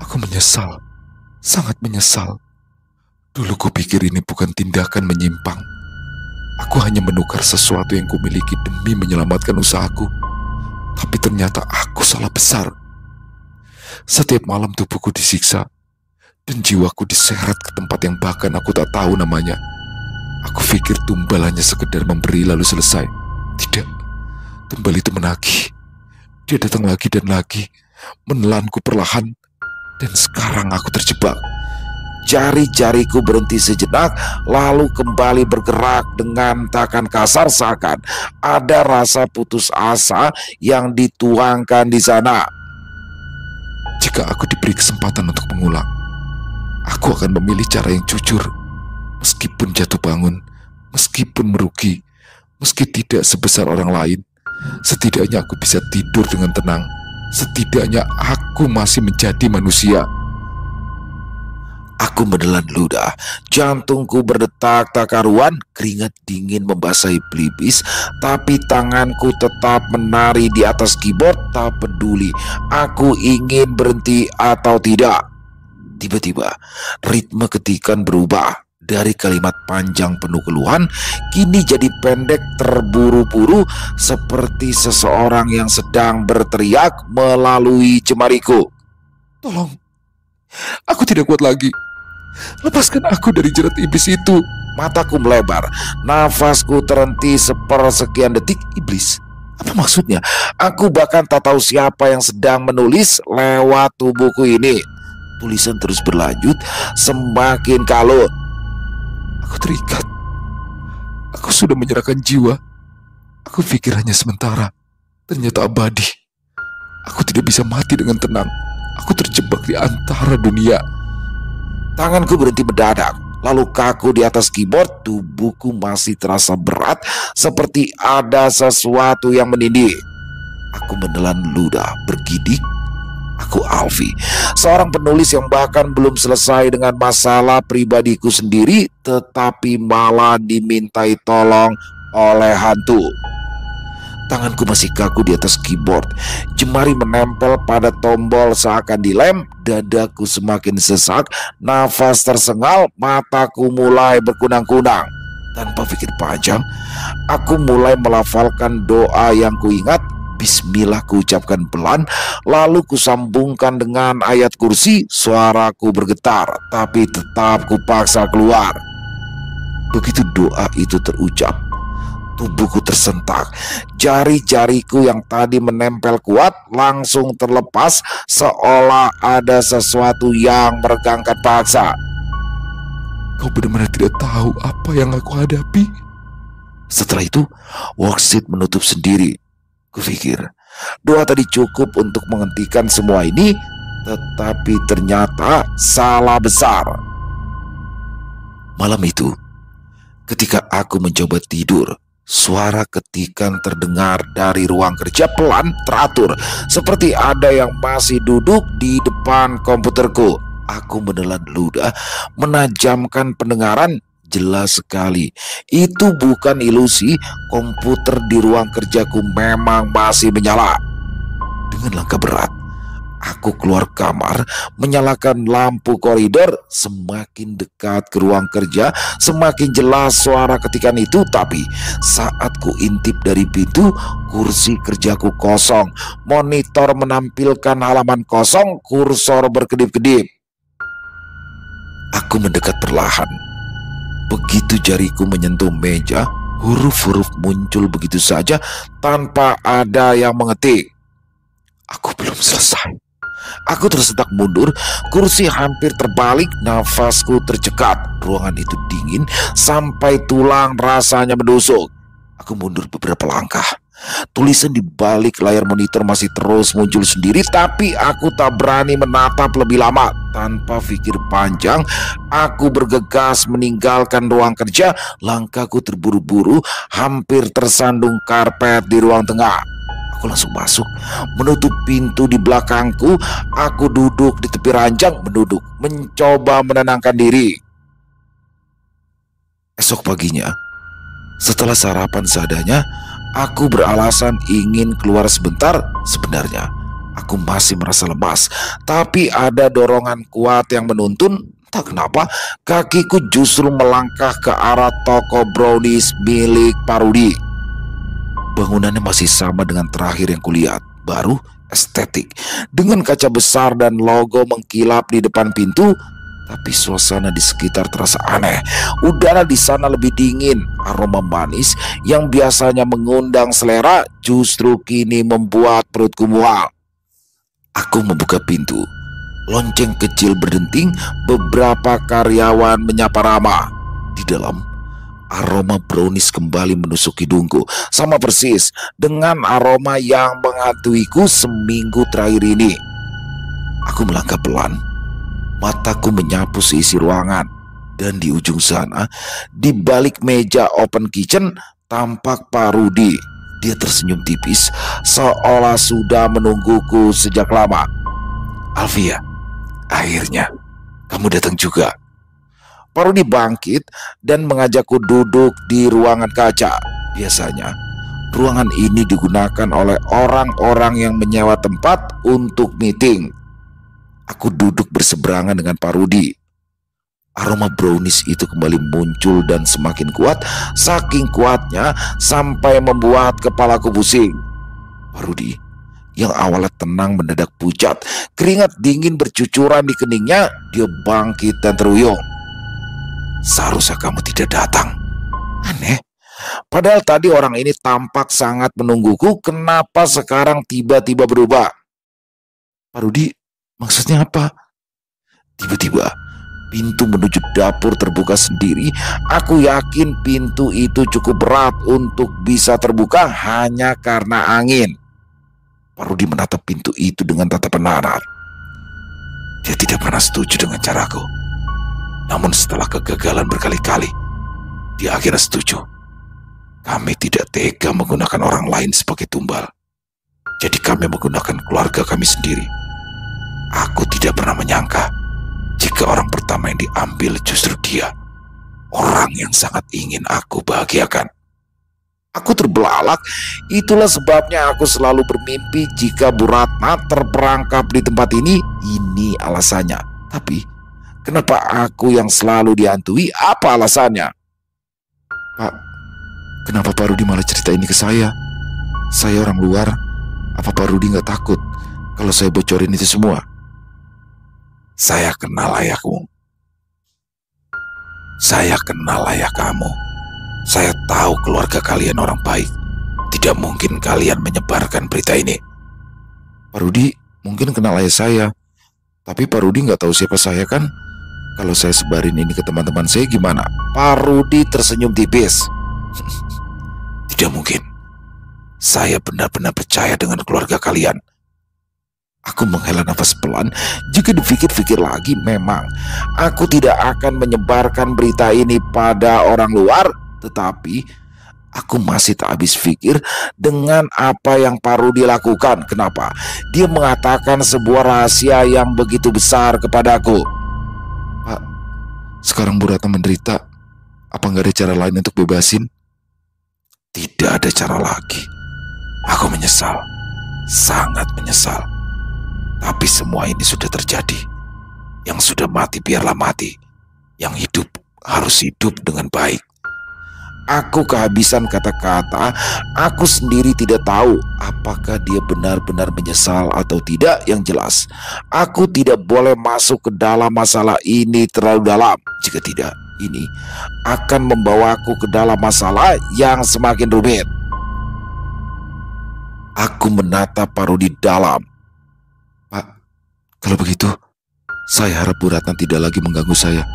Aku menyesal, sangat menyesal. Dulu kupikir ini bukan tindakan menyimpang. Aku hanya menukar sesuatu yang kumiliki demi menyelamatkan usahaku. Tapi ternyata aku salah besar. Setiap malam tubuhku disiksa, dan jiwaku diseret ke tempat yang bahkan aku tak tahu namanya. Aku pikir tumbal hanya sekedar memberi lalu selesai. Tidak, tumbal itu menagih. Dia datang lagi dan lagi, menelanku perlahan. Dan sekarang aku terjebak. Jari-jariku berhenti sejenak, lalu kembali bergerak dengan takan kasar seakan ada rasa putus asa yang dituangkan di sana. Jika aku diberi kesempatan untuk mengulang, aku akan memilih cara yang jujur. Meskipun jatuh bangun, meskipun merugi, meski tidak sebesar orang lain, setidaknya aku bisa tidur dengan tenang. Setidaknya aku masih menjadi manusia. Aku menelan ludah, jantungku berdetak tak karuan, keringat dingin membasahi pelipis, tapi tanganku tetap menari di atas keyboard tak peduli aku ingin berhenti atau tidak. Tiba-tiba, ritme ketikan berubah. Dari kalimat panjang penuh keluhan, kini jadi pendek terburu-buru seperti seseorang yang sedang berteriak melalui jemariku. Tolong, aku tidak kuat lagi. Lepaskan aku dari jerat iblis itu. Mataku melebar, nafasku terhenti sepersekian detik. Iblis? Apa maksudnya? Aku bahkan tak tahu siapa yang sedang menulis lewat tubuhku ini. Tulisan terus berlanjut, semakin kalut. Aku terikat. Aku sudah menyerahkan jiwa. Aku pikir hanya sementara, ternyata abadi. Aku tidak bisa mati dengan tenang. Aku terjebak di antara dunia. Tanganku berhenti mendadak, lalu kaku di atas keyboard. Tubuhku masih terasa berat, seperti ada sesuatu yang menindih. Aku menelan ludah, bergidik. Aku Alfi, seorang penulis yang bahkan belum selesai dengan masalah pribadiku sendiri, tetapi malah dimintai tolong oleh hantu. Tanganku masih kaku di atas keyboard, jemari menempel pada tombol seakan dilem, dadaku semakin sesak, nafas tersengal, mataku mulai berkunang-kunang. Tanpa pikir panjang, aku mulai melafalkan doa yang kuingat. Bismillah kuucapkan pelan, lalu kusambungkan dengan ayat kursi. Suaraku bergetar, tapi tetap kupaksa keluar. Begitu doa itu terucap, tubuhku tersentak. Jari-jariku yang tadi menempel kuat langsung terlepas, seolah ada sesuatu yang meregangkan paksa. Kau benar-benar tidak tahu apa yang aku hadapi. Setelah itu, worksheet menutup sendiri. Kupikir doa tadi cukup untuk menghentikan semua ini, tetapi ternyata salah besar. Malam itu, ketika aku mencoba tidur, suara ketikan terdengar dari ruang kerja pelan teratur, seperti ada yang masih duduk di depan komputerku. Aku menelan ludah, menajamkan pendengaran. Jelas sekali, itu bukan ilusi. Komputer di ruang kerjaku memang masih menyala. Dengan langkah berat, aku keluar kamar, menyalakan lampu koridor. Semakin dekat ke ruang kerja, semakin jelas suara ketikan itu. Tapi saat ku intip dari pintu, kursi kerjaku kosong, monitor menampilkan halaman kosong, kursor berkedip-kedip. Aku mendekat perlahan. Begitu jariku menyentuh meja, huruf-huruf muncul begitu saja tanpa ada yang mengetik. Aku belum selesai. Aku tersedak mundur, kursi hampir terbalik, nafasku tercekat. Ruangan itu dingin sampai tulang rasanya menusuk. Aku mundur beberapa langkah. Tulisan di balik layar monitor masih terus muncul sendiri, tapi aku tak berani menatap lebih lama. Tanpa pikir panjang, aku bergegas meninggalkan ruang kerja. Langkahku terburu-buru, hampir tersandung karpet di ruang tengah. Aku langsung masuk, menutup pintu di belakangku. Aku duduk di tepi ranjang, mencoba menenangkan diri. Esok paginya, setelah sarapan seadanya, aku beralasan ingin keluar sebentar. Sebenarnya, aku masih merasa lemas, tapi ada dorongan kuat yang menuntun. Tak kenapa, kakiku justru melangkah ke arah toko brownies milik Parudi. Bangunannya masih sama dengan terakhir yang kulihat, baru estetik, dengan kaca besar dan logo mengkilap di depan pintu. Tapi suasana di sekitar terasa aneh. Udara di sana lebih dingin. Aroma manis yang biasanya mengundang selera justru kini membuat perutku mual. Aku membuka pintu. Lonceng kecil berdenting, beberapa karyawan menyapa ramah. Di dalam, aroma brownies kembali menusuk hidungku, sama persis dengan aroma yang menghantuiku seminggu terakhir ini. Aku melangkah pelan, mataku menyapu seisi ruangan, dan di ujung sana, di balik meja open kitchen, tampak Pak Rudi. Dia tersenyum tipis, seolah sudah menungguku sejak lama. "Alfia, akhirnya kamu datang juga." Pak Rudi bangkit dan mengajakku duduk di ruangan kaca. Biasanya, ruangan ini digunakan oleh orang-orang yang menyewa tempat untuk meeting. Aku duduk berseberangan dengan Pak Rudi. Aroma brownies itu kembali muncul dan semakin kuat, saking kuatnya sampai membuat kepalaku pusing. Pak Rudi yang awalnya tenang mendadak pucat, keringat dingin bercucuran di keningnya. Dia bangkit dan teruyung. "Seharusnya kamu tidak datang. Aneh, padahal tadi orang ini tampak sangat menungguku. Kenapa sekarang tiba-tiba berubah?" "Pak Rudi, maksudnya apa?" Tiba-tiba pintu menuju dapur terbuka sendiri. Aku yakin pintu itu cukup berat untuk bisa terbuka hanya karena angin. Pak Rudi menatap pintu itu dengan tatapan lanar. Dia tidak pernah setuju dengan caraku. Namun setelah kegagalan berkali-kali, dia akhirnya setuju. Kami tidak tega menggunakan orang lain sebagai tumbal. Jadi kami menggunakan keluarga kami sendiri. Aku tidak pernah menyangka jika orang pertama yang diambil justru dia, orang yang sangat ingin aku bahagiakan. Aku terbelalak. Itulah sebabnya aku selalu bermimpi jika Bu Ratna terperangkap di tempat ini. Ini alasannya. Tapi kenapa aku yang selalu dihantui? Apa alasannya? "Pak, kenapa Pak Rudi malah cerita ini ke saya? Saya orang luar. Apa Pak Rudi nggak takut kalau saya bocorin itu semua?" "Saya kenal ayahmu. Saya kenal ayah kamu. Saya tahu keluarga kalian orang baik. Tidak mungkin kalian menyebarkan berita ini." "Pak Rudi mungkin kenal ayah saya. Tapi Pak Rudi nggak tahu siapa saya kan? Kalau saya sebarin ini ke teman-teman saya gimana?" Pak Rudi tersenyum tipis. "Tidak mungkin. Saya benar-benar percaya dengan keluarga kalian." Aku menghela nafas pelan. Jika dipikir-pikir lagi, memang aku tidak akan menyebarkan berita ini pada orang luar. Tetapi aku masih tak habis pikir dengan apa yang Pak Rudi lakukan. Kenapa dia mengatakan sebuah rahasia yang begitu besar kepadaku? "Pak, sekarang Bu Ratna menderita. Apa nggak ada cara lain untuk bebasin?" "Tidak ada cara lagi. Aku menyesal, sangat menyesal. Tapi semua ini sudah terjadi. Yang sudah mati biarlah mati. Yang hidup harus hidup dengan baik." Aku kehabisan kata-kata. Aku sendiri tidak tahu apakah dia benar-benar menyesal atau tidak. Yang jelas, aku tidak boleh masuk ke dalam masalah ini terlalu dalam. Jika tidak, ini akan membawaku ke dalam masalah yang semakin rumit. Aku menatap Pak Rudi dalam. "Pak, kalau begitu, saya harap Bu Ratna tidak lagi mengganggu saya.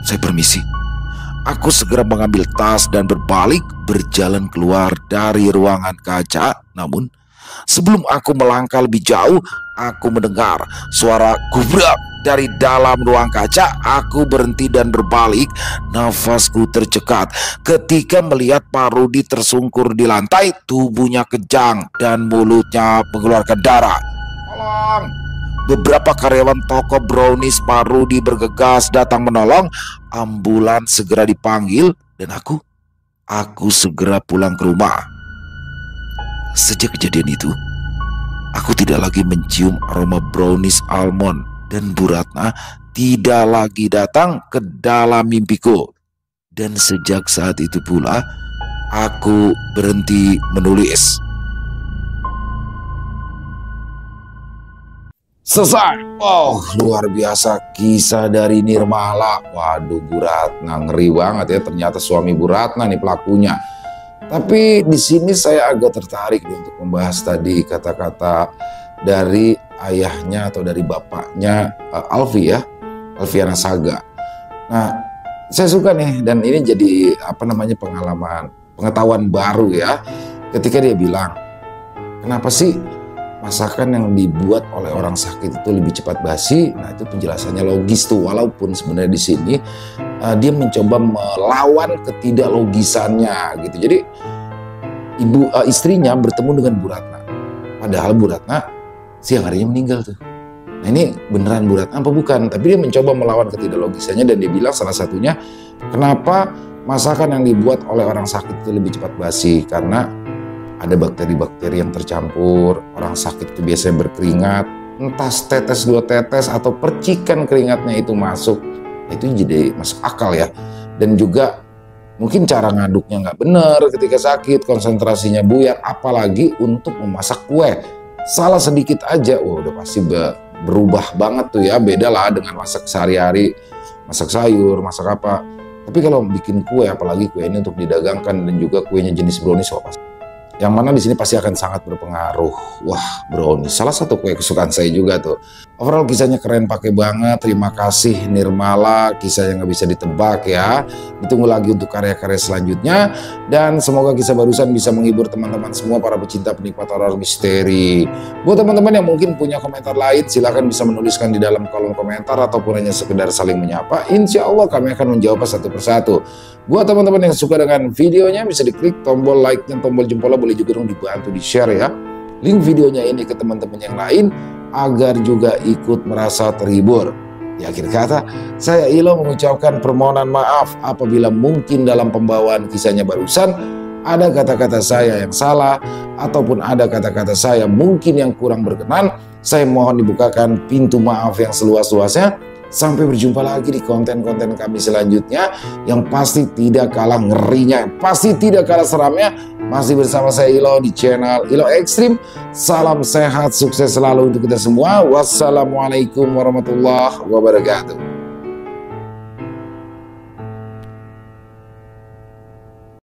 Saya permisi." Aku segera mengambil tas dan berbalik berjalan keluar dari ruangan kaca. Namun, sebelum aku melangkah lebih jauh, aku mendengar suara gubrak dari dalam ruang kaca. Aku berhenti dan berbalik. Nafasku tercekat ketika melihat Pak Rudi tersungkur di lantai. Tubuhnya kejang dan mulutnya mengeluarkan darah. "Tolong!" Beberapa karyawan toko brownies Pak Rudi bergegas datang menolong. Ambulans segera dipanggil dan aku segera pulang ke rumah. Sejak kejadian itu, aku tidak lagi mencium aroma brownies almond dan Bu Ratna tidak lagi datang ke dalam mimpiku. Dan sejak saat itu pula, aku berhenti menulis. Selesai. Oh, luar biasa kisah dari Nirmala. Waduh, Bu Ratna ngeri banget ya. Ternyata suami Bu Ratna nih pelakunya. Tapi di sini saya agak tertarik nih untuk membahas tadi kata-kata dari ayahnya atau dari bapaknya Alfi ya, Alfiana Saga. Nah, saya suka nih, dan ini jadi pengetahuan baru ya, ketika dia bilang, kenapa sih masakan yang dibuat oleh orang sakit itu lebih cepat basi? Nah, itu penjelasannya logis tuh, walaupun sebenarnya di sini dia mencoba melawan ketidaklogisannya gitu. Jadi istrinya bertemu dengan Bu Ratna, padahal Bu Ratna siang harinya meninggal tuh. Nah, ini beneran Bu Ratna apa bukan? Tapi dia mencoba melawan ketidaklogisannya, dan dia bilang salah satunya kenapa masakan yang dibuat oleh orang sakit itu lebih cepat basi, karena ada bakteri-bakteri yang tercampur. Orang sakit itu biasanya berkeringat, entah setetes 2 tetes atau percikan keringatnya itu masuk, itu jadi masuk akal ya. Dan juga mungkin cara ngaduknya nggak benar ketika sakit, konsentrasinya buyar, apalagi untuk memasak kue. Salah sedikit aja, wah udah pasti berubah banget tuh ya, beda lah dengan masak sehari-hari, masak sayur, masak apa. Tapi kalau bikin kue, apalagi kue ini untuk didagangkan dan juga kuenya jenis brownies, wah pasti. Yang mana di sini pasti akan sangat berpengaruh. Wah, brownies salah satu kue kesukaan saya juga tuh. Overall kisahnya keren, pakai banget. Terima kasih Nirmala, kisah yang nggak bisa ditebak ya. Ditunggu lagi untuk karya-karya selanjutnya, dan semoga kisah barusan bisa menghibur teman-teman semua para pecinta penikmat horor misteri. Buat teman-teman yang mungkin punya komentar lain, silahkan bisa menuliskan di dalam kolom komentar ataupun hanya sekedar saling menyapa. Insya Allah kami akan menjawab satu persatu. Buat teman-teman yang suka dengan videonya, bisa diklik tombol like dan tombol jempolnya, boleh juga dong dibantu di share ya link videonya ini ke teman-teman yang lain agar juga ikut merasa terhibur. Di akhir kata, saya Ilo mengucapkan permohonan maaf apabila mungkin dalam pembawaan kisahnya barusan ada kata-kata saya yang salah ataupun ada kata-kata saya mungkin yang kurang berkenan. Saya mohon dibukakan pintu maaf yang seluas-luasnya. Sampai berjumpa lagi di konten-konten kami selanjutnya yang pasti tidak kalah ngerinya, pasti tidak kalah seramnya. Masih bersama saya Ilo di channel Ilo Ekstrim. Salam sehat, sukses selalu untuk kita semua. Wassalamualaikum warahmatullahi wabarakatuh.